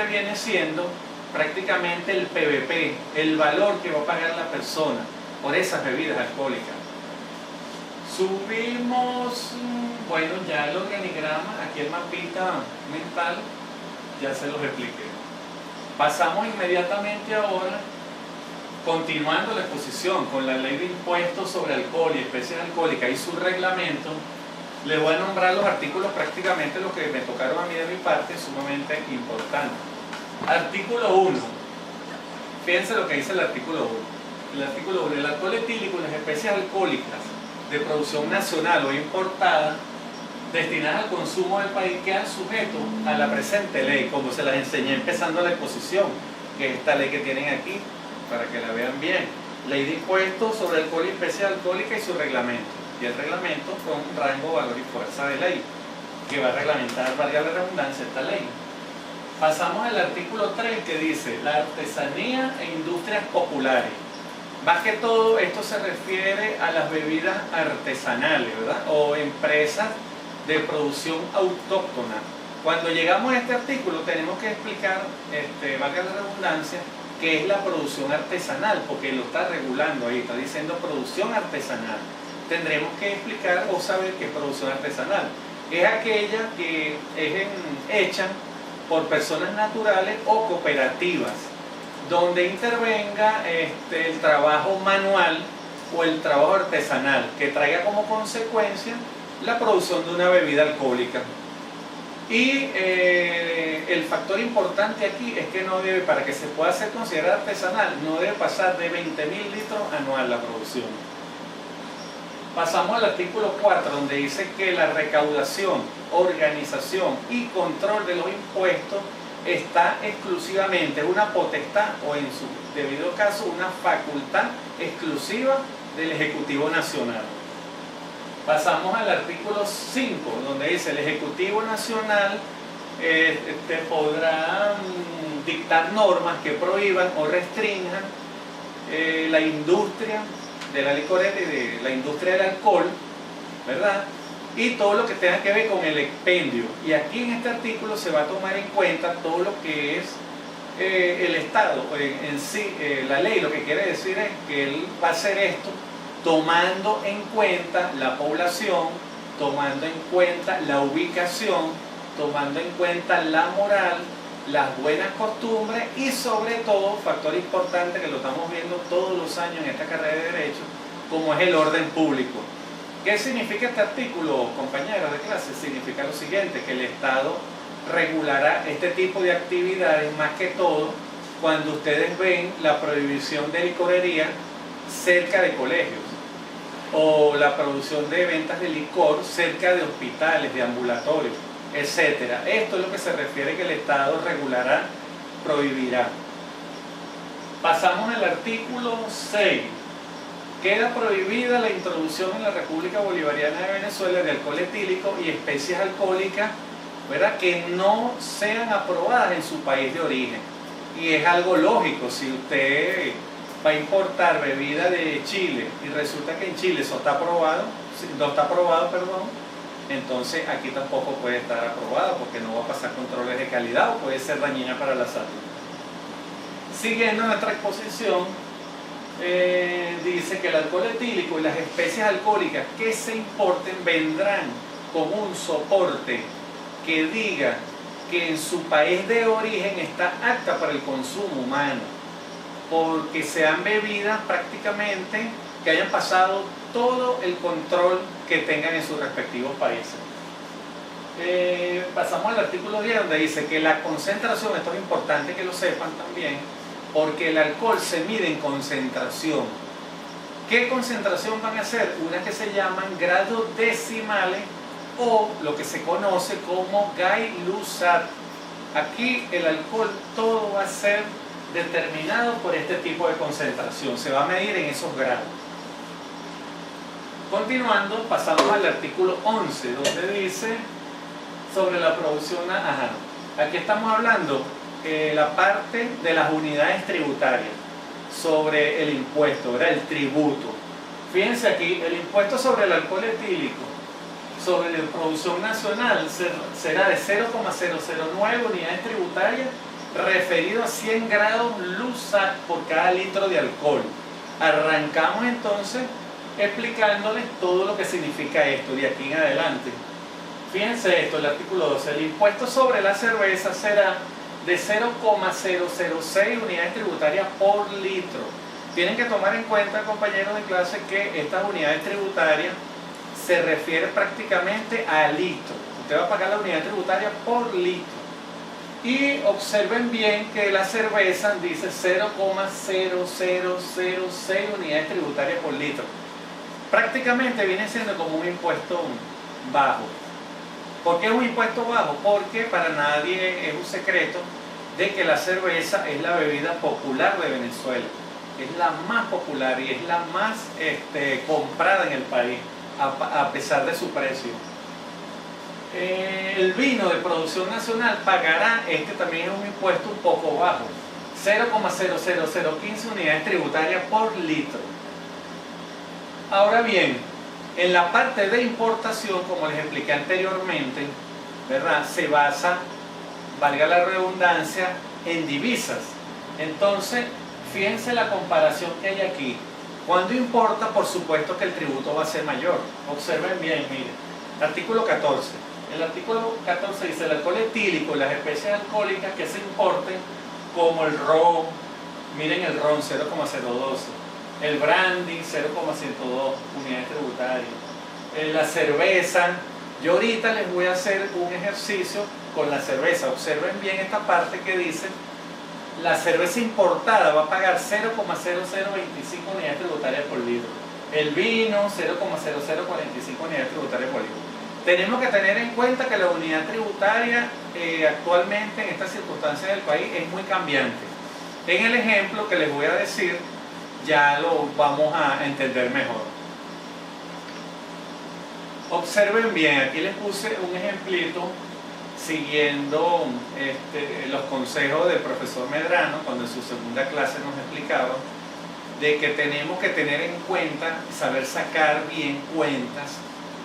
viene siendo prácticamente el PVP, el valor que va a pagar la persona por esas bebidas alcohólicas. Subimos, bueno, ya el organigrama, aquí el mapita mental, ya se los expliqué. Pasamos inmediatamente ahora, continuando la exposición con la ley de impuestos sobre alcohol y especies alcohólicas y su reglamento. Les voy a nombrar los artículos, prácticamente los que me tocaron a mí de mi parte, sumamente importantes. Artículo 1. Fíjense lo que dice el artículo 1. El artículo 1. El alcohol etílico y las especies alcohólicas de producción nacional o importada destinadas al consumo del país quedan sujetos a la presente ley, como se las enseñé empezando la exposición, que es esta ley que tienen aquí, para que la vean bien. Ley de impuestos sobre alcohol y especies alcohólicas y su reglamento. Y el reglamento con rango, valor y fuerza de ley, que va a reglamentar, valga la redundancia, esta ley. Pasamos al artículo 3 que dice la artesanía e industrias populares. Más que todo esto se refiere a las bebidas artesanales, ¿verdad? O empresas de producción autóctona. Cuando llegamos a este artículo tenemos que explicar, valga la redundancia, qué es la producción artesanal, porque lo está regulando ahí, está diciendo producción artesanal. Tendremos que explicar o saber qué es producción artesanal. Es aquella que es hecha por personas naturales o cooperativas, donde intervenga el trabajo manual o el trabajo artesanal, que traiga como consecuencia la producción de una bebida alcohólica. Y el factor importante aquí es que no debe, para que se pueda ser considerada artesanal, no debe pasar de 20.000 litros anual la producción. Pasamos al artículo 4, donde dice que la recaudación, organización y control de los impuestos está exclusivamente, es una potestad o en su debido caso una facultad exclusiva del Ejecutivo Nacional. Pasamos al artículo 5, donde dice el Ejecutivo Nacional podrá dictar normas que prohíban o restrinjan la industria de la licorera y de la industria del alcohol, ¿verdad? Y todo lo que tenga que ver con el expendio. Y aquí en este artículo se va a tomar en cuenta todo lo que es el Estado en sí. La ley lo que quiere decir es que él va a hacer esto tomando en cuenta la población, tomando en cuenta la ubicación, tomando en cuenta la moral, las buenas costumbres y sobre todo, factor importante que lo estamos viendo todos los años en esta carrera de Derecho, como es el orden público. ¿Qué significa este artículo, compañeros de clase? Significa lo siguiente, que el Estado regulará este tipo de actividades más que todo cuando ustedes ven la prohibición de licorería cerca de colegios o la producción de ventas de licor cerca de hospitales, de ambulatorios, etcétera. Esto es lo que se refiere que el Estado regulará, prohibirá. Pasamos al artículo 6. Queda prohibida la introducción en la República Bolivariana de Venezuela de alcohol etílico y especies alcohólicas, ¿verdad?, que no sean aprobadas en su país de origen. Y es algo lógico, si usted va a importar bebida de Chile y resulta que en Chile eso está aprobado, no está aprobado, perdón, entonces aquí tampoco puede estar aprobado porque no va a pasar controles de calidad o puede ser dañina para la salud. Siguiendo nuestra exposición, dice que el alcohol etílico y las especies alcohólicas que se importen vendrán con un soporte que diga que en su país de origen está apta para el consumo humano, porque sean bebidas prácticamente que hayan pasado todo el control que tengan en sus respectivos países. Pasamos al artículo 10, donde dice que la concentración, esto es importante que lo sepan también, porque el alcohol se mide en concentración. ¿Qué concentración van a ser? Unas que se llaman grados decimales o lo que se conoce como Gay-Lussac. Aquí el alcohol todo va a ser determinado por este tipo de concentración, se va a medir en esos grados. Continuando, pasamos al artículo 11, donde dice sobre la producción. Aquí estamos hablando la parte de las unidades tributarias sobre el impuesto, era el tributo. Fíjense aquí, el impuesto sobre el alcohol etílico sobre la producción nacional será de 0,009 unidades tributarias referido a 100 grados Lussac por cada litro de alcohol. Arrancamos entonces explicándoles todo lo que significa esto de aquí en adelante. Fíjense esto, el artículo 12, el impuesto sobre la cerveza será de 0,006 unidades tributarias por litro. Tienen que tomar en cuenta, compañeros de clase, que estas unidades tributarias se refiere prácticamente a litro. Usted va a pagar la unidad tributaria por litro. Y observen bien que la cerveza dice 0,0006 unidades tributarias por litro. Prácticamente viene siendo como un impuesto bajo. ¿Por qué es un impuesto bajo? Porque para nadie es un secreto de que la cerveza es la bebida popular de Venezuela. Es la más popular y es la más comprada en el país, a pesar de su precio. El vino de producción nacional pagará, también es un impuesto un poco bajo, 0,00015 unidades tributarias por litro. Ahora bien, en la parte de importación, como les expliqué anteriormente, ¿verdad?, se basa, valga la redundancia, en divisas. Entonces, fíjense la comparación que hay aquí. Cuando importa, por supuesto que el tributo va a ser mayor. Observen bien, miren. Artículo 14. El artículo 14 dice: el alcohol etílico y las especies alcohólicas que se importen, como el ron, miren el ron 0,012, el brandy 0,102 unidades tributarias, la cerveza. Yo ahorita les voy a hacer un ejercicio con la cerveza. Observen bien esta parte que dice: la cerveza importada va a pagar 0,0025 unidades tributarias por litro. El vino 0,0045 unidades tributarias por litro. Tenemos que tener en cuenta que la unidad tributaria actualmente en estas circunstancias del país es muy cambiante. En el ejemplo que les voy a decir ya lo vamos a entender mejor. Observen bien, aquí les puse un ejemplito siguiendo los consejos del profesor Medrano cuando en su segunda clase nos explicaba de que tenemos que tener en cuenta, saber sacar bien cuentas.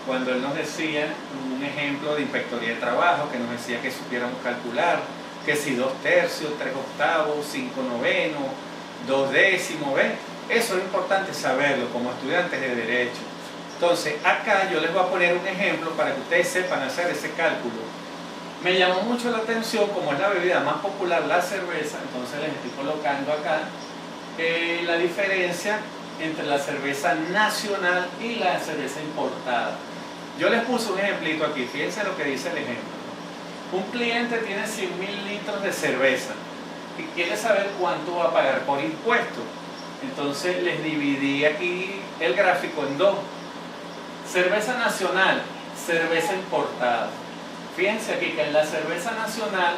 Cuando él nos decía un ejemplo de inspectoría de trabajo, que nos decía que supiéramos calcular, que si 2 tercios, 3 octavos, 5 novenos, 2 décimos, ¿ven? Eso es importante saberlo como estudiantes de Derecho. Entonces, acá yo les voy a poner un ejemplo para que ustedes sepan hacer ese cálculo. Me llamó mucho la atención, como es la bebida más popular, la cerveza, entonces les estoy colocando acá la diferencia entre la cerveza nacional y la cerveza importada. Yo les puse un ejemplito aquí, fíjense lo que dice el ejemplo. Un cliente tiene 100.000 litros de cerveza y quiere saber cuánto va a pagar por impuesto. Entonces les dividí aquí el gráfico en dos: cerveza nacional, cerveza importada. Fíjense aquí que en la cerveza nacional,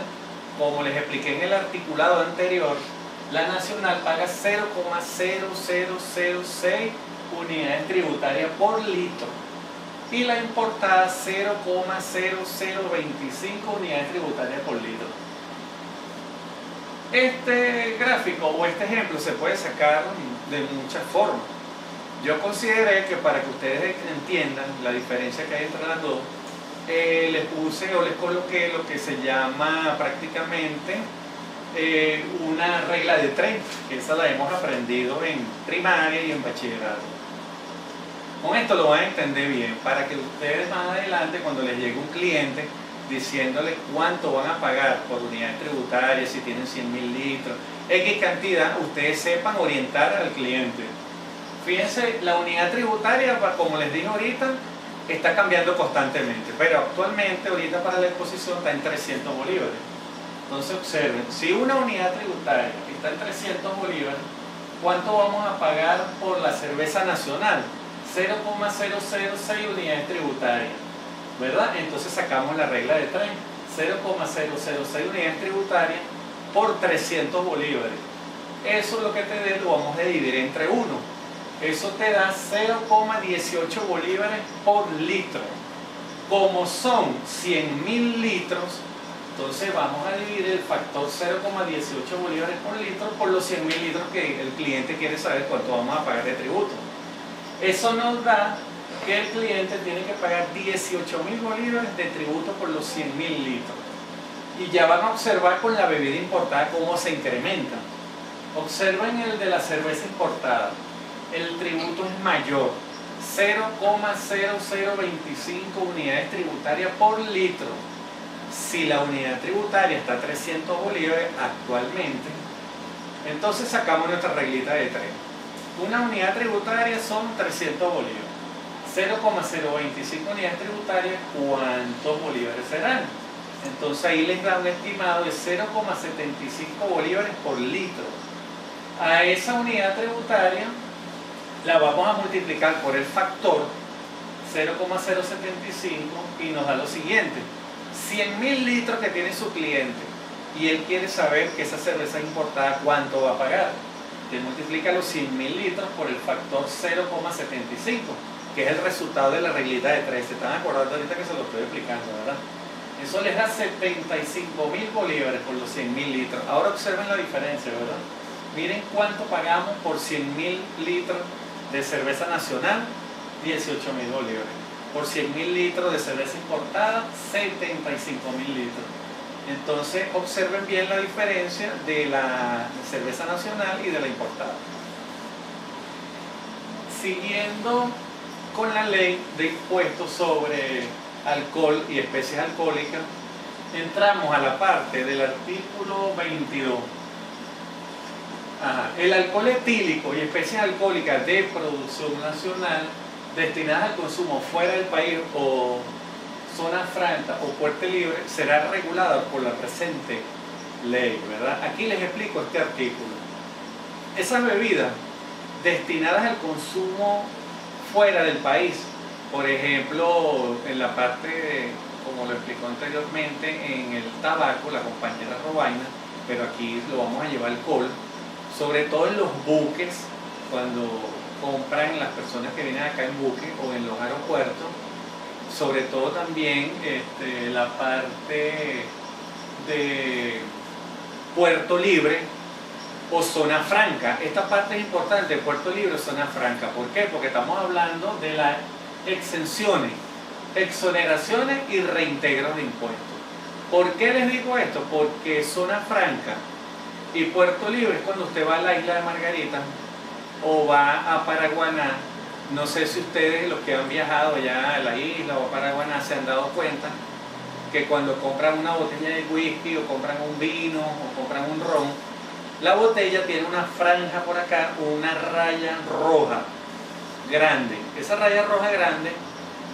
como les expliqué en el articulado anterior, la nacional paga 0,0006 unidades tributarias por litro y la importada 0,0025 unidades tributarias por litro. Este gráfico o este ejemplo se puede sacar de muchas formas. Yo consideré que para que ustedes entiendan la diferencia que hay entre las dos, les puse o les coloqué lo que se llama prácticamente una regla de 3, que esa la hemos aprendido en primaria y en bachillerato. Con esto lo van a entender bien, para que ustedes más adelante, cuando les llegue un cliente diciéndole cuánto van a pagar por unidad tributaria, si tienen 100.000 litros, X cantidad, ustedes sepan orientar al cliente. Fíjense, la unidad tributaria, como les dije ahorita, está cambiando constantemente, pero actualmente, ahorita para la exposición, está en 300 bolívares. Entonces observen, si una unidad tributaria está en 300 bolívares, ¿cuánto vamos a pagar por la cerveza nacional? 0,006 unidades tributarias, ¿verdad? Entonces sacamos la regla de 3, 0,006 unidades tributarias por 300 bolívares. Eso es lo que te dé, lo vamos a dividir entre 1. Eso te da 0,18 bolívares por litro. Como son 100.000 litros, entonces vamos a dividir el factor 0,18 bolívares por litro por los 100.000 litros que el cliente quiere saber cuánto vamos a pagar de tributo. Eso nos da que el cliente tiene que pagar 18.000 bolívares de tributo por los 100.000 litros. Y ya van a observar con la bebida importada cómo se incrementa. Observen el de la cerveza importada. El tributo es mayor, 0,0025 unidades tributarias por litro. Si la unidad tributaria está a 300 bolívares actualmente, entonces sacamos nuestra reglita de 3. Una unidad tributaria son 300 bolívares. 0,025 unidades tributarias, ¿cuántos bolívares serán? Entonces ahí les da un estimado de 0,75 bolívares por litro. A esa unidad tributaria la vamos a multiplicar por el factor 0,075 y nos da lo siguiente: 100.000 litros que tiene su cliente y él quiere saber que esa cerveza importada cuánto va a pagar. Te multiplica los 100.000 litros por el factor 0,75, que es el resultado de la reglita de 3. Se están acordando ahorita que se lo estoy explicando, ¿verdad? Eso les da 75.000 bolívares por los 100.000 litros. Ahora observen la diferencia, ¿verdad? Miren cuánto pagamos por 100.000 litros de cerveza nacional, 18.000 bolívares. Por 100.000 litros de cerveza importada, 75.000 litros. Entonces observen bien la diferencia de la cerveza nacional y de la importada. Siguiendo con la ley de impuestos sobre alcohol y especies alcohólicas, entramos a la parte del artículo 22. El alcohol etílico y especies alcohólicas de producción nacional destinadas al consumo fuera del país o zona franca o puerto libre será regulada por la presente ley, ¿verdad? Aquí les explico este artículo. Esas bebidas destinadas al consumo fuera del país, por ejemplo, en la parte, como lo explicó anteriormente, en el tabaco, la compañera Robaina, pero aquí lo vamos a llevar alcohol, sobre todo en los buques, cuando compran las personas que vienen acá en buque o en los aeropuertos, sobre todo también la parte de Puerto Libre o zona franca. Esta parte es importante, Puerto Libre o zona franca. ¿Por qué? Porque estamos hablando de las exenciones, exoneraciones y reintegros de impuestos. ¿Por qué les digo esto? Porque zona franca y Puerto Libre es cuando usted va a la isla de Margarita o va a Paraguaná. No sé si ustedes, los que han viajado ya a la isla o a Paraguaná, se han dado cuenta que cuando compran una botella de whisky o compran un vino o compran un ron, la botella tiene una franja por acá, una raya roja grande. Esa raya roja grande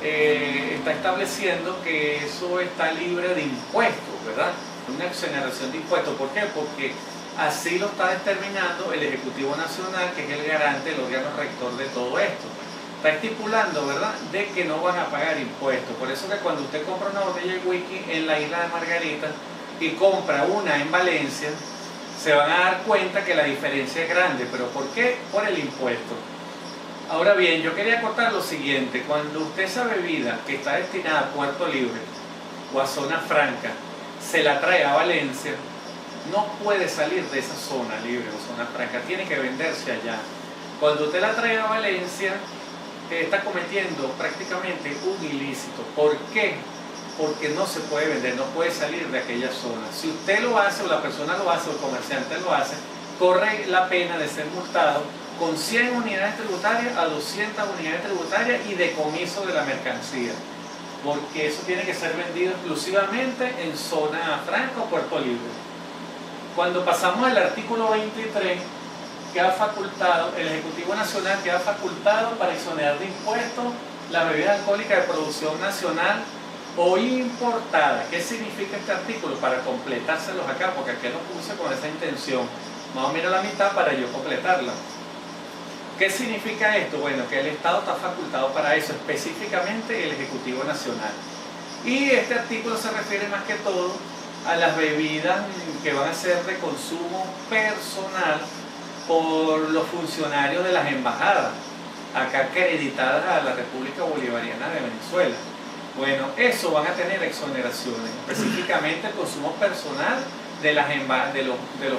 está estableciendo que eso está libre de impuestos, ¿verdad? Una exoneración de impuestos. ¿Por qué? Porque así lo está determinando el Ejecutivo Nacional, que es el garante, el órgano rector de todo esto. Está estipulando, ¿verdad?, de que no van a pagar impuestos. Por eso que cuando usted compra una botella de whisky en la isla de Margarita y compra una en Valencia, se van a dar cuenta que la diferencia es grande. ¿Pero por qué? Por el impuesto. Ahora bien, yo quería acotar lo siguiente: cuando usted esa bebida que está destinada a Puerto Libre o a zona franca se la trae a Valencia, no puede salir de esa zona libre o zona franca, tiene que venderse allá. Cuando usted la trae a Valencia, está cometiendo prácticamente un ilícito. ¿Por qué? porque no se puede vender, no puede salir de aquella zona. Si usted lo hace, o la persona lo hace, o el comerciante lo hace, corre la pena de ser multado con 100 unidades tributarias a 200 unidades tributarias y decomiso de la mercancía, porque eso tiene que ser vendido exclusivamente en zona franca o puerto libre. Cuando pasamos al artículo 23, queda facultado, el Ejecutivo Nacional queda facultado para exonerar de impuestos las bebidas alcohólicas de producción nacional o importada. ¿Qué significa este artículo? Para completárselos acá, porque aquí lo puse con esa intención, más o menos la mitad para yo completarla. ¿Qué significa esto? Bueno, que el Estado está facultado para eso, específicamente el Ejecutivo Nacional. Y este artículo se refiere más que todo a las bebidas que van a ser de consumo personal por los funcionarios de las embajadas, acá acreditadas a la República Bolivariana de Venezuela. Bueno, eso van a tener exoneraciones, específicamente el consumo personal de los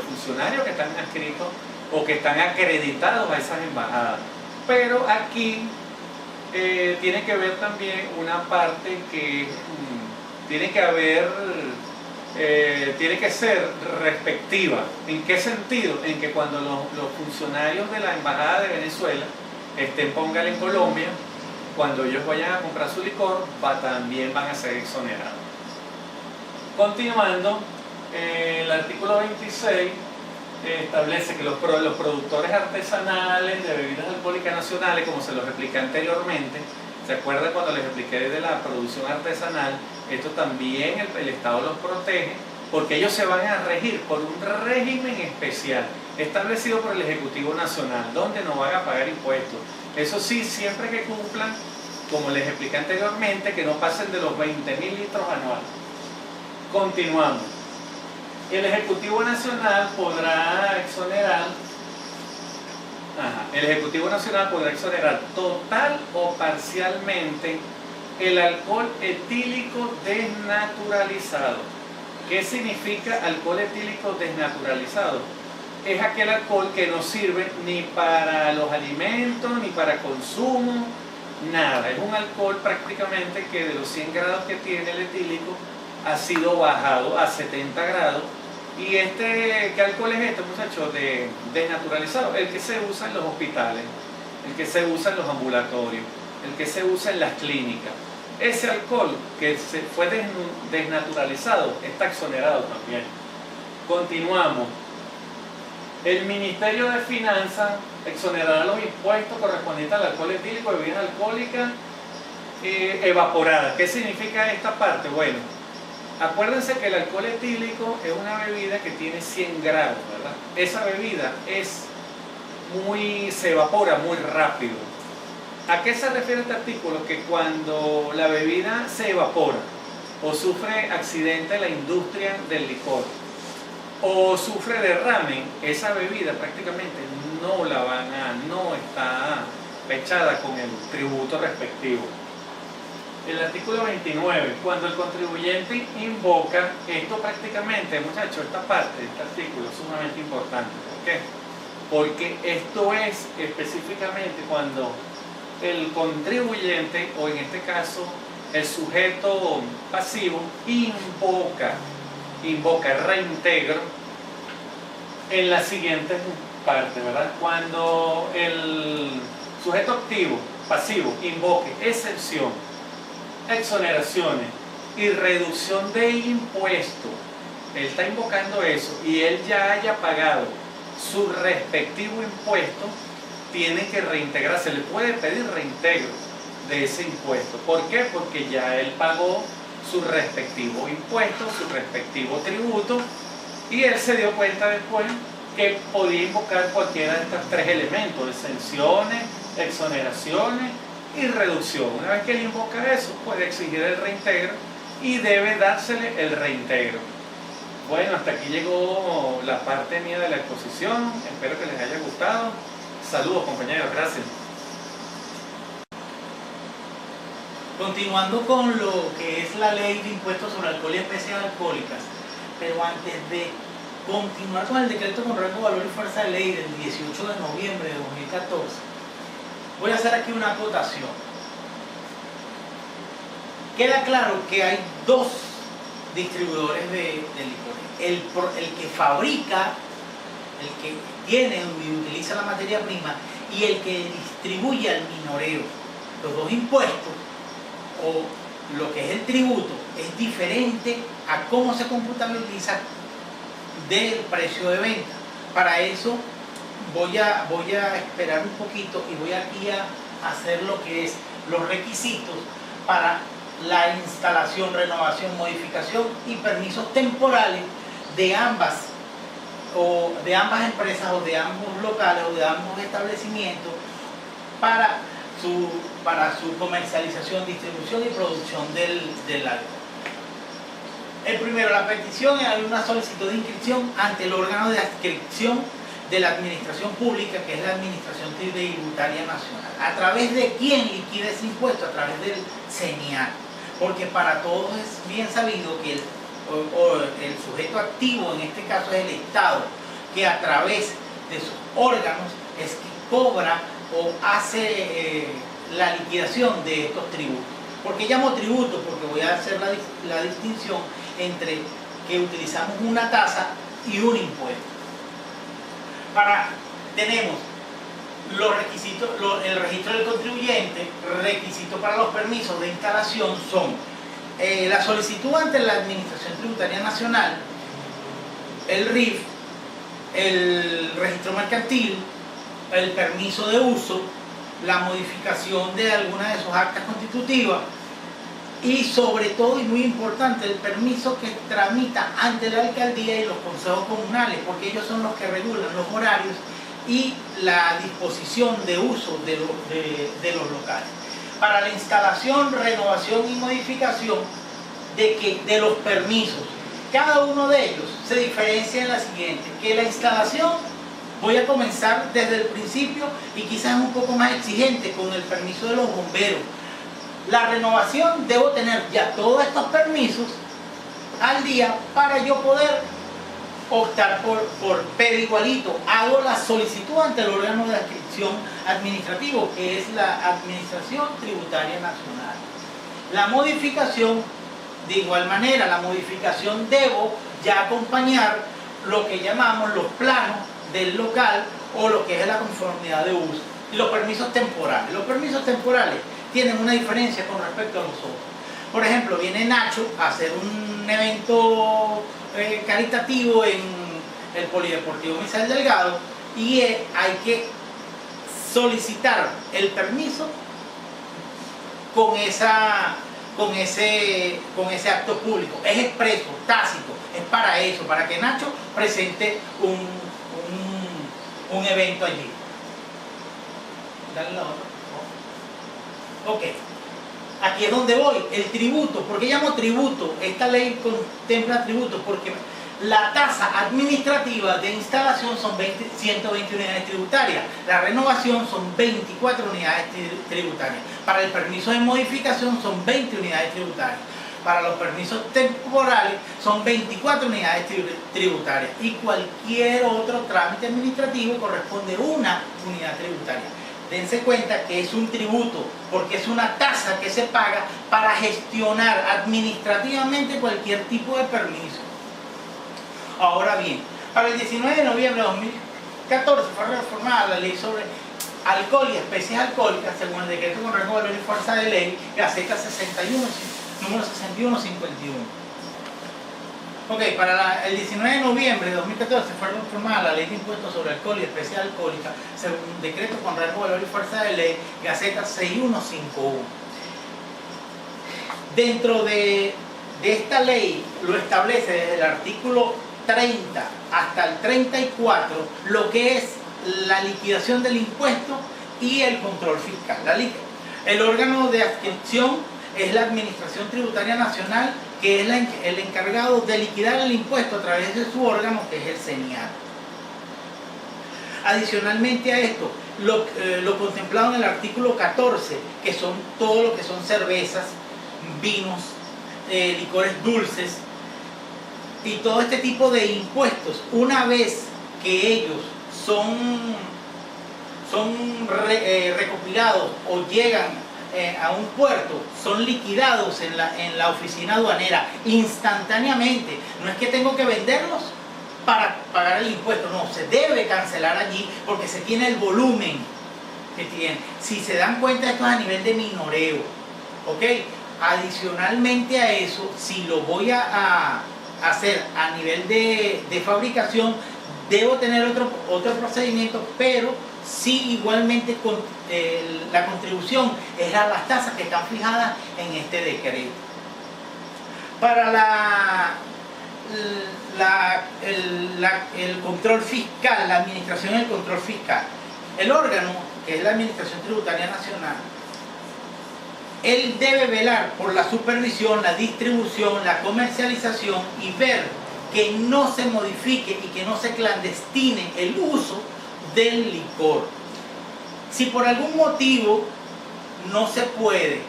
funcionarios que están adscritos o que están acreditados a esas embajadas. Pero aquí tiene que ver también una parte que tiene que ser respectiva. ¿En qué sentido? En que cuando los funcionarios de la Embajada de Venezuela estén, póngale, en Colombia, cuando ellos vayan a comprar su licor, también van a ser exonerados. Continuando, el artículo 26 establece que los productores artesanales de bebidas alcohólicas nacionales, como se los expliqué anteriormente, ¿se acuerdan cuando les expliqué de la producción artesanal? Esto también el Estado los protege, porque ellos se van a regir por un régimen especial establecido por el Ejecutivo Nacional, donde no van a pagar impuestos. Eso sí, siempre que cumplan, como les expliqué anteriormente, que no pasen de los 20.000 litros anuales. Continuamos. El Ejecutivo Nacional podrá exonerar total o parcialmente el alcohol etílico desnaturalizado. ¿Qué significa alcohol etílico desnaturalizado? Es aquel alcohol que no sirve ni para los alimentos, ni para consumo, nada. Es un alcohol prácticamente que de los 100 grados que tiene el etílico ha sido bajado a 70 grados. ¿Y qué alcohol es este, muchachos? Desnaturalizado. El que se usa en los hospitales, el que se usa en los ambulatorios, el que se usa en las clínicas. Ese alcohol que fue desnaturalizado está exonerado también. Continuamos. El Ministerio de Finanzas exonerará los impuestos correspondientes al alcohol etílico de bebidas alcohólicas evaporadas. ¿Qué significa esta parte? Bueno, acuérdense que el alcohol etílico es una bebida que tiene 100 grados, ¿verdad? Esa bebida se evapora muy rápido. ¿A qué se refiere este artículo? Que cuando la bebida se evapora o sufre accidente en la industria del licor o sufre derrame, esa bebida prácticamente no está fechada con el tributo respectivo. El artículo 29, cuando el contribuyente invoca, esto prácticamente, muchachos, esta parte de este artículo es sumamente importante. ¿Por qué? Porque esto es específicamente cuando el contribuyente, o en este caso el sujeto pasivo, invoca reintegro en la siguiente parte, ¿verdad? Cuando el sujeto activo, pasivo, invoque exención, exoneraciones y reducción de impuestos, él está invocando eso y él ya haya pagado su respectivo impuesto, tiene que reintegrarse, le puede pedir reintegro de ese impuesto. ¿Por qué? Porque ya él pagó su respectivo impuesto, su respectivo tributo, y él se dio cuenta después que podía invocar cualquiera de estos tres elementos: exenciones, exoneraciones y reducción. Una vez que él invoca eso, puede exigir el reintegro y debe dársele el reintegro. Bueno, hasta aquí llegó la parte mía de la exposición. Espero que les haya gustado. Saludos, compañeros. Gracias. Continuando con lo que es la ley de impuestos sobre alcohol y especies alcohólicas, pero antes de continuar con el decreto con rango, valor y fuerza de ley del 18 de noviembre de 2014, voy a hacer aquí una acotación. Queda claro que hay dos distribuidores de licores. El que fabrica, el que tiene y utiliza la materia prima, y el que distribuye al minoreo. Los dos impuestos, o lo que es el tributo, es diferente a cómo se computabiliza del precio de venta. Para eso voy a esperar un poquito y voy aquí a hacer lo que es los requisitos para la instalación, renovación, modificación y permisos temporales de ambas empresas o de ambos locales o de ambos establecimientos para su comercialización, distribución y producción del alcohol. El primero, la petición es una solicitud de inscripción ante el órgano de adscripción de la administración pública, que es la Administración Tributaria Nacional. ¿A través de quién liquida ese impuesto? A través del CENIAT. Porque para todos es bien sabido que el sujeto activo en este caso es el Estado, que a través de sus órganos es que cobra o hace la liquidación de estos tributos. ¿Por qué llamo tributo? Porque voy a hacer la distinción entre que utilizamos una tasa y un impuesto. Tenemos los requisitos, el registro del contribuyente, requisitos para los permisos de instalación son la solicitud ante la Administración Tributaria Nacional, el RIF, el registro mercantil, el permiso de uso, la modificación de alguna de sus actas constitutivas y sobre todo, y muy importante, el permiso que tramita ante la alcaldía y los consejos comunales, porque ellos son los que regulan los horarios y la disposición de uso de los locales. Para la instalación, renovación y modificación de los permisos, cada uno de ellos se diferencia en la siguiente, que la instalación voy a comenzar desde el principio y quizás un poco más exigente con el permiso de los bomberos. La renovación, debo tener ya todos estos permisos al día para yo poder optar pero igualito, hago la solicitud ante el órgano de adscripción administrativo, que es la Administración Tributaria Nacional. La modificación, de igual manera, la modificación debo ya acompañar lo que llamamos los planos del local o lo que es la conformidad de uso. Y los permisos temporales. Los permisos temporales tienen una diferencia con respecto a los otros. Por ejemplo, viene Nacho a hacer un evento caritativo en el Polideportivo Misael Delgado y hay que solicitar el permiso con ese acto público. Es expreso, tácito, es para eso, para que Nacho presente un evento allí. Dale la otra. Ok. Aquí es donde voy, el tributo. ¿Por qué llamo tributo? Esta ley contempla tributos porque la tasa administrativa de instalación son 120 unidades tributarias. La renovación son 24 unidades tributarias. Para el permiso de modificación son 20 unidades tributarias. Para los permisos temporales son 24 unidades tributarias. Y cualquier otro trámite administrativo corresponde a una unidad tributaria. Dense cuenta que es un tributo, porque es una tasa que se paga para gestionar administrativamente cualquier tipo de permiso. Ahora bien, para el 19 de noviembre de 2014 fue reformada la ley sobre alcohol y especies alcohólicas según el decreto con rango, valor y fuerza de ley, Gaceta 61, número 6151. Ok, para el 19 de noviembre de 2014 fue reformada la ley de impuestos sobre alcohol y especies alcohólicas según un decreto con rango, valor y fuerza de ley, Gaceta 6151. Dentro de esta ley lo establece desde el artículo 30 hasta el 34 lo que es la liquidación del impuesto y el control fiscal. El órgano de adscripción es la Administración Tributaria Nacional, que es el encargado de liquidar el impuesto a través de su órgano, que es el CENIAT. Adicionalmente a esto, lo contemplado en el artículo 14, que son todo lo que son cervezas, vinos, licores dulces y todo este tipo de impuestos, una vez que ellos son recopilados o llegan a un puerto son liquidados en la oficina aduanera instantáneamente. No es que tengo que venderlos para pagar el impuesto, no, se debe cancelar allí porque se tiene el volumen que tiene. Si se dan cuenta, esto es a nivel de minoreo, ¿ok? Adicionalmente a eso, si lo voy a hacer a nivel de fabricación, debo tener otro procedimiento, pero sí igualmente la contribución es a las tasas que están fijadas en este decreto. Para el control fiscal, la administración y el control fiscal, el órgano, que es la Administración Tributaria Nacional, él debe velar por la supervisión, la distribución, la comercialización y ver que no se modifique y que no se clandestine el uso del licor. Si por algún motivo no se puede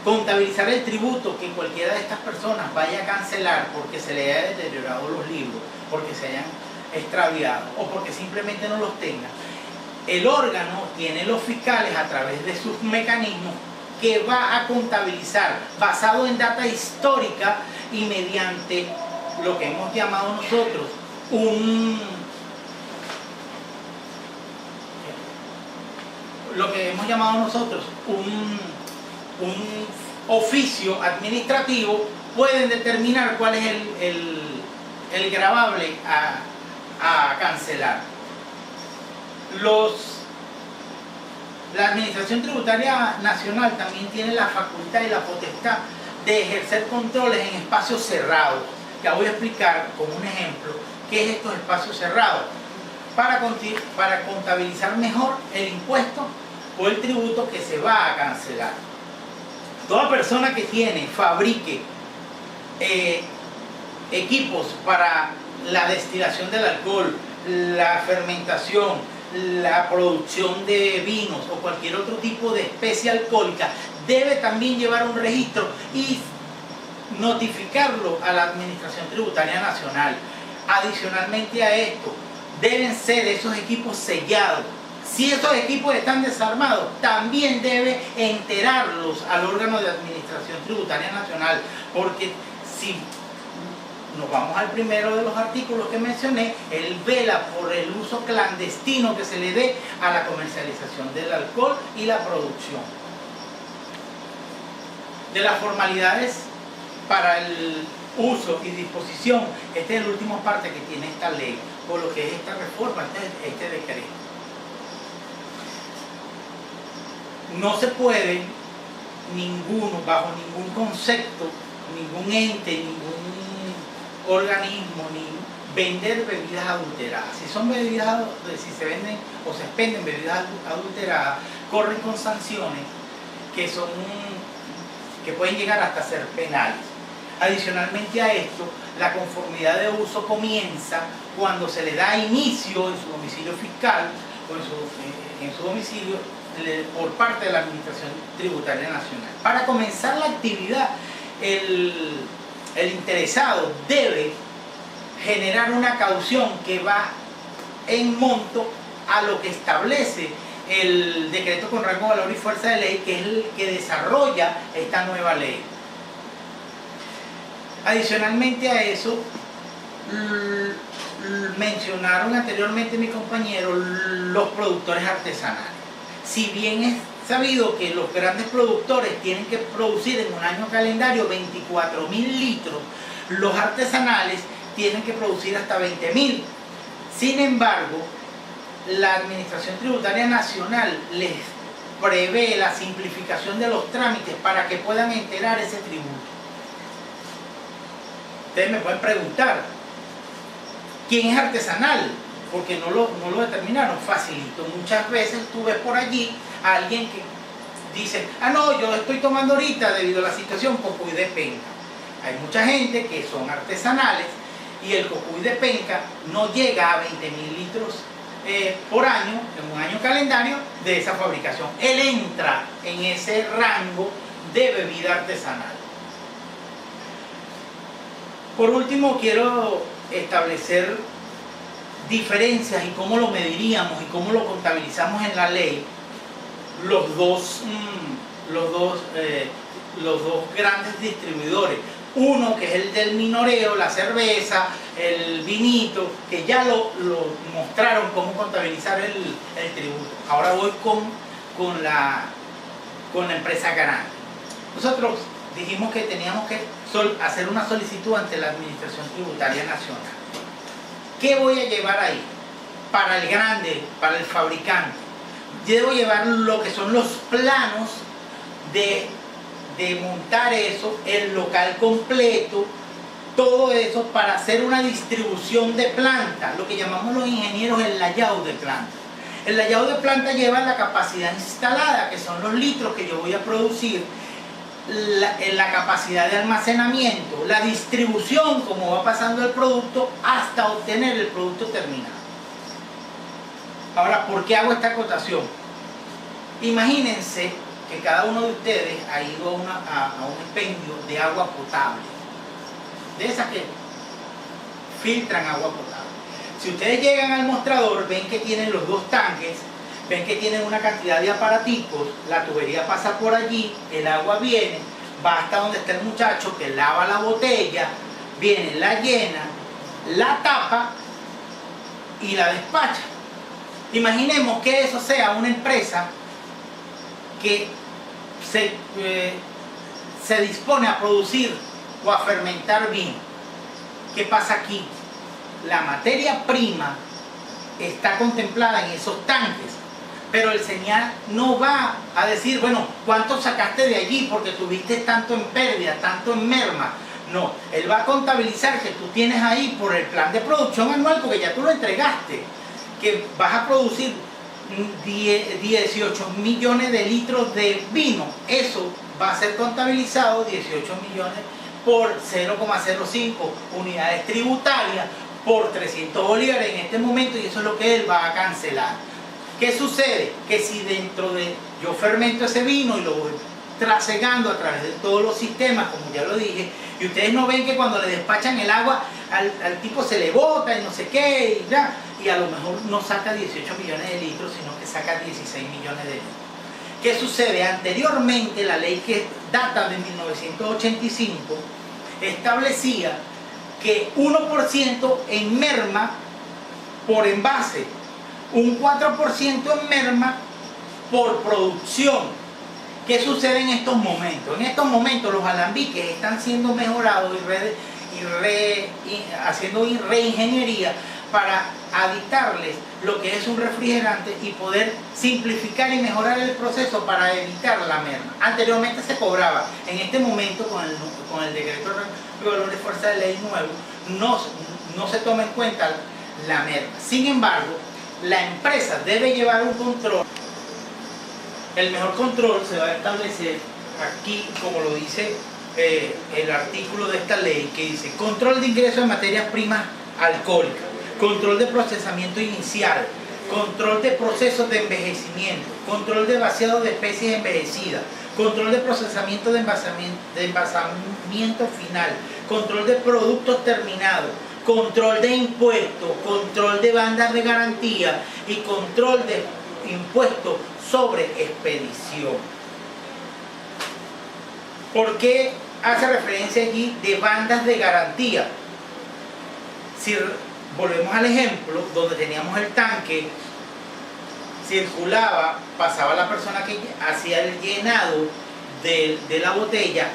contabilizar el tributo que cualquiera de estas personas vaya a cancelar porque se le haya deteriorado los libros, porque se hayan extraviado o porque simplemente no los tenga, el órgano tiene los fiscales a través de sus mecanismos que va a contabilizar basado en data histórica y mediante lo que hemos llamado nosotros un oficio administrativo, pueden determinar cuál es el gravable a cancelar. La Administración Tributaria Nacional también tiene la facultad y la potestad de ejercer controles en espacios cerrados. Ya voy a explicar con un ejemplo qué es estos espacios cerrados para contabilizar mejor el impuesto o el tributo que se va a cancelar. Toda persona que fabrique equipos para la destilación del alcohol, la fermentación, la producción de vinos o cualquier otro tipo de especie alcohólica, debe también llevar un registro y notificarlo a la Administración Tributaria Nacional. Adicionalmente a esto, deben ser esos equipos sellados. Si esos equipos están desarmados, también debe enterarlos al órgano de Administración Tributaria Nacional, porque si nos vamos al primero de los artículos que mencioné, él vela por el uso clandestino que se le dé a la comercialización del alcohol y la producción. De las formalidades para el uso y disposición, esta es la última parte que tiene esta ley, por lo que es esta reforma, este decreto. No se puede bajo ningún concepto, ningún ente, ningún organismo, ni vender bebidas adulteradas. Si se venden o se expenden bebidas adulteradas, corren con sanciones que pueden llegar hasta ser penales. Adicionalmente a esto, la conformidad de uso comienza cuando se le da inicio en su domicilio fiscal o en su domicilio por parte de la Administración Tributaria Nacional. Para comenzar la actividad, el interesado debe generar una caución que va en monto a lo que establece el decreto con rango, valor y fuerza de ley, que es el que desarrolla esta nueva ley. Adicionalmente a eso, mencionaron anteriormente mi compañero los productores artesanales. Si bien es sabido que los grandes productores tienen que producir en un año calendario 24.000 litros, los artesanales tienen que producir hasta 20.000. Sin embargo, la Administración Tributaria Nacional les prevé la simplificación de los trámites para que puedan enterar ese tributo. Ustedes me pueden preguntar, ¿quién es artesanal? Porque no lo determinaron. Facilito. Muchas veces tú ves por allí a alguien que dice, no, yo estoy tomando ahorita debido a la situación cocuy de penca. Hay mucha gente que son artesanales y el cocuy de penca no llega a 20.000 litros por año, en un año calendario, de esa fabricación. Él entra en ese rango de bebida artesanal. Por último, quiero establecer diferencias y cómo lo mediríamos y cómo lo contabilizamos en la ley. los dos, los dos grandes distribuidores. Uno que es el del minoreo, la cerveza, el vinito, que ya lo mostraron cómo contabilizar el tributo. Ahora voy con la empresa garante. Nosotros dijimos que teníamos que hacer una solicitud ante la Administración Tributaria Nacional. ¿Qué voy a llevar ahí? Para el grande, para el fabricante. Debo llevar lo que son los planos de montar eso, el local completo, todo eso para hacer una distribución de planta, lo que llamamos los ingenieros el layout de planta. El layout de planta lleva la capacidad instalada, que son los litros que yo voy a producir, la capacidad de almacenamiento, la distribución, como va pasando el producto, hasta obtener el producto terminado. Ahora, ¿por qué hago esta acotación? Imagínense que cada uno de ustedes ha ido a un expendio de agua potable, de esas que filtran agua potable. Si ustedes llegan al mostrador, ven que tienen los dos tanques, ven que tienen una cantidad de aparaticos, la tubería pasa por allí, el agua viene, va hasta donde está el muchacho que lava la botella, viene, la llena, la tapa y la despacha. Imaginemos que eso sea una empresa que se dispone a producir o a fermentar vino. ¿Qué pasa aquí? La materia prima está contemplada en esos tanques, pero el señal no va a decir, bueno, ¿cuánto sacaste de allí porque tuviste tanto en pérdida, tanto en merma? No, él va a contabilizar que tú tienes ahí por el plan de producción anual, porque ya tú lo entregaste, que vas a producir 18 millones de litros de vino. Eso va a ser contabilizado 18 millones por 0,05 unidades tributarias por 300 bolívares en este momento, y eso es lo que él va a cancelar. ¿Qué sucede? Que si dentro de yo fermento ese vino y lo voy trasegando a través de todos los sistemas, como ya lo dije, y ustedes no ven que cuando le despachan el agua al tipo se le bota y no sé qué, y a lo mejor no saca 18 millones de litros, sino que saca 16 millones de litros. ¿Qué sucede? Anteriormente la ley que data de 1985 establecía que 1% en merma por envase, un 4% en merma por producción. ¿Qué sucede en estos momentos? En estos momentos los alambiques están siendo mejorados y haciendo reingeniería para aditarles lo que es un refrigerante y poder simplificar y mejorar el proceso para evitar la merma. Anteriormente se cobraba, en este momento con el decreto de valor de fuerza de ley nuevo no se toma en cuenta la merma. Sin embargo, la empresa debe llevar un control. El mejor control se va a establecer aquí, como lo dice el artículo de esta ley, que dice control de ingreso de materias primas alcohólicas, control de procesamiento inicial, control de procesos de envejecimiento, control de vaciado de especies envejecidas, control de procesamiento de envasamiento final, control de productos terminados, control de impuestos, control de bandas de garantía y control de impuestos sobre expedición. ¿Por qué hace referencia allí de bandas de garantía? Si volvemos al ejemplo donde teníamos el tanque, circulaba, pasaba la persona que hacía el llenado de la botella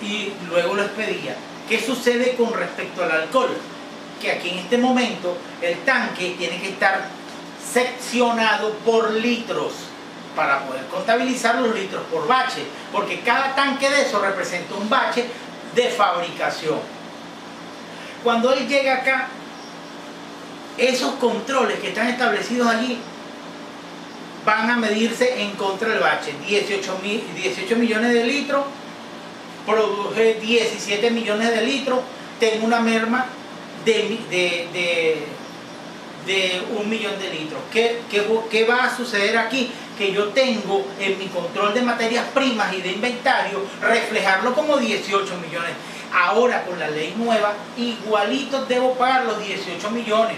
y luego lo expedía. ¿Qué sucede con respecto al alcohol? Que aquí en este momento el tanque tiene que estar seccionado por litros para poder contabilizar los litros por bache, porque cada tanque de eso representa un bache de fabricación. Cuando él llega acá, esos controles que están establecidos allí van a medirse en contra del bache. 18 millones de litros, produje 17 millones de litros, tengo una merma de 1 millón de litros. ¿Qué va a suceder aquí? Que yo tengo en mi control de materias primas y de inventario reflejarlo como 18 millones. Ahora con la ley nueva igualito debo pagar los 18 millones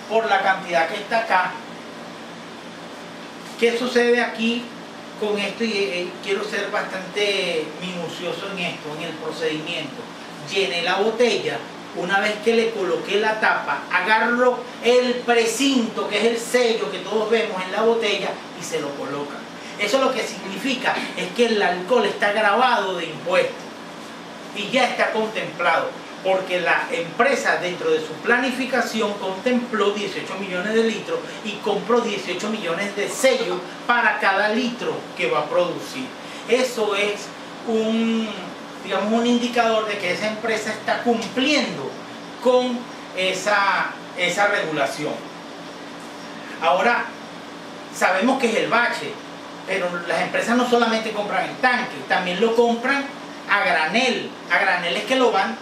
por la cantidad que está acá. ¿Qué sucede aquí con esto y quiero ser bastante minucioso en esto, en el procedimiento. Llené la botella, una vez que le coloqué la tapa, agarro el precinto, que es el sello que todos vemos en la botella, y se lo colocan. Eso lo que significa es que el alcohol está grabado de impuestos y ya está contemplado, porque la empresa dentro de su planificación contempló 18 millones de litros y compró 18 millones de sellos para cada litro que va a producir. Eso es digamos, un indicador de que esa empresa está cumpliendo con esa regulación. Ahora, sabemos que es el bache, pero las empresas no solamente compran el tanque, también lo compran a granel. A granel es que le van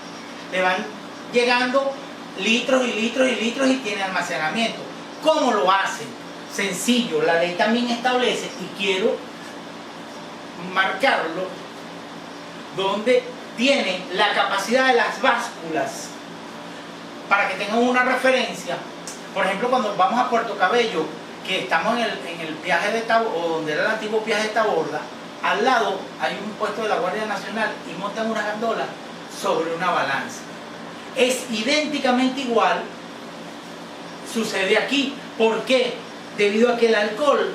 llegando litros y litros y litros y tiene almacenamiento. ¿Cómo lo hacen? Sencillo, la ley también establece, y quiero marcarlo, donde tiene la capacidad de las básculas, para que tengan una referencia. Por ejemplo, cuando vamos a Puerto Cabello, que estamos en el peaje de Taborda, o donde era el antiguo peaje de Taborda, al lado hay un puesto de la Guardia Nacional y montan una gandola sobre una balanza. Es idénticamente igual, sucede aquí. ¿Por qué? Debido a que el alcohol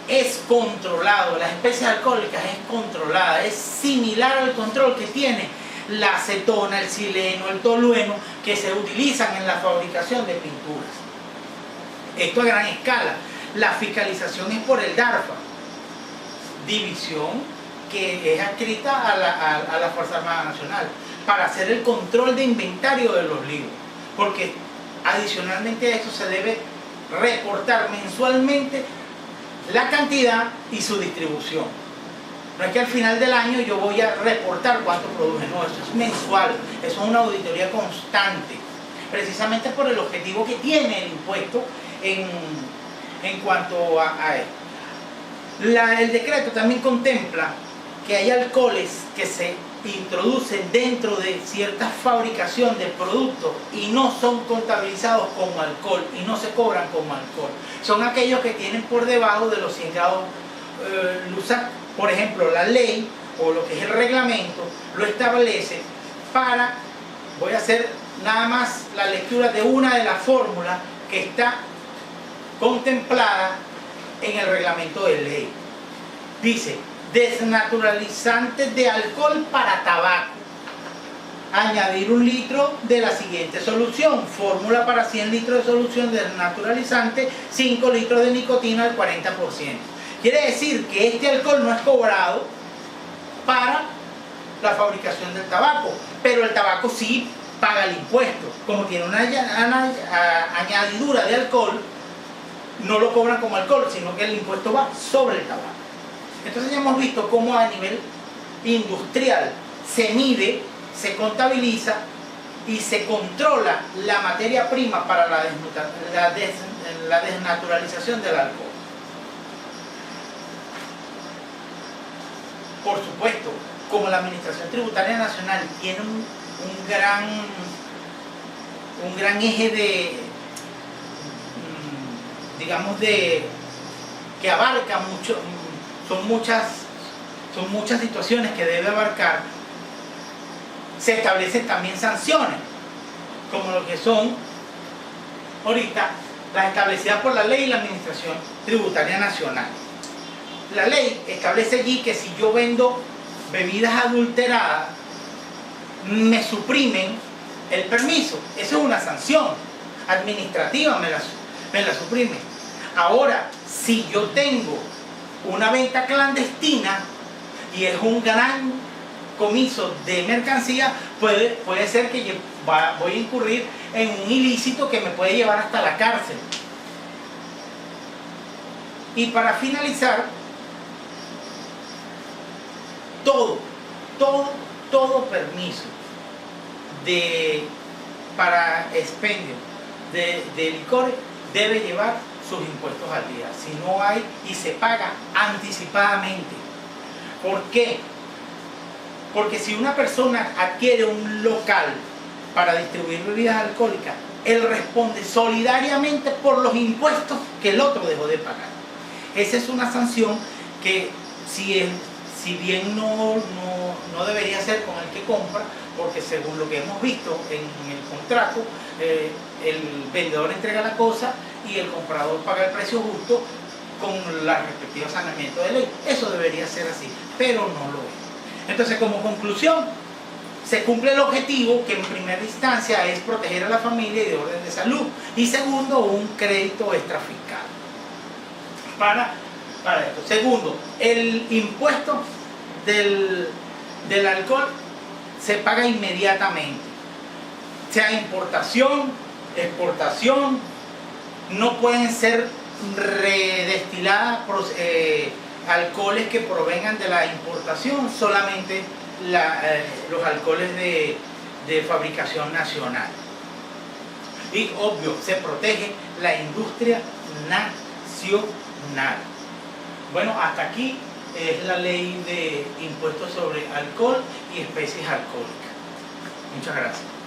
es controlado, las especies alcohólicas es controlada, es similar al control que tiene la acetona, el xileno, el tolueno, que se utilizan en la fabricación de pinturas. Esto a gran escala. La fiscalización es por el DARFA, división que es adscrita a la Fuerza Armada Nacional, para hacer el control de inventario de los libros, porque adicionalmente a eso se debe reportar mensualmente la cantidad y su distribución. No es que al final del año yo voy a reportar cuánto produje, no, eso es mensual, eso es una auditoría constante, precisamente por el objetivo que tiene el impuesto en cuanto a esto. El decreto también contempla que hay alcoholes que se introducen dentro de cierta fabricación de productos y no son contabilizados como alcohol y no se cobran como alcohol. Son aquellos que tienen por debajo de los 100 grados LUSAC. Por ejemplo, la ley o lo que es el reglamento lo establece para, voy a hacer nada más la lectura de una de las fórmulas que está contemplada en el reglamento de ley. Dice: desnaturalizante de alcohol para tabaco. Añadir 1 litro de la siguiente solución. Fórmula para 100 litros de solución de desnaturalizante, 5 litros de nicotina al 40%. Quiere decir que este alcohol no es cobrado para la fabricación del tabaco, pero el tabaco sí paga el impuesto. Como tiene una añadidura de alcohol, no lo cobran como alcohol, sino que el impuesto va sobre el tabaco. Entonces ya hemos visto cómo a nivel industrial se mide, se contabiliza y se controla la materia prima para la desnaturalización del alcohol. Por supuesto, como la Administración Tributaria Nacional tiene un gran eje de, digamos, que abarca mucho, son muchas situaciones que debe abarcar, se establecen también sanciones, como lo que son ahorita las establecidas por la ley y la Administración Tributaria Nacional. La ley establece allí que si yo vendo bebidas adulteradas, me suprimen el permiso. Eso es una sanción administrativa, me la suprimen. Ahora, si yo tengo una venta clandestina y es un gran comiso de mercancía, puede ser que yo voy a incurrir en un ilícito que me puede llevar hasta la cárcel. Y para finalizar, todo permiso para expendio de licores debe llevar sus impuestos al día. Si no hay, y se paga anticipadamente. ¿Por qué? Porque si una persona adquiere un local para distribuir bebidas alcohólicas, él responde solidariamente por los impuestos que el otro dejó de pagar. Esa es una sanción que si bien no debería ser con el que compra, porque según lo que hemos visto en el contrato, el vendedor entrega la cosa y el comprador paga el precio justo con los respectivos saneamientos de ley. Eso debería ser así, pero no lo es. Entonces, como conclusión, se cumple el objetivo, que en primera instancia es proteger a la familia y de orden de salud, y segundo, un crédito extrafiscal para esto. Segundo, el impuesto del alcohol se paga inmediatamente, sea importación, exportación, no pueden ser redestiladas alcoholes que provengan de la importación, solamente los alcoholes de fabricación nacional. Y obvio, se protege la industria nacional. Bueno, hasta aquí es la ley de impuestos sobre alcohol y especies alcohólicas. Muchas gracias.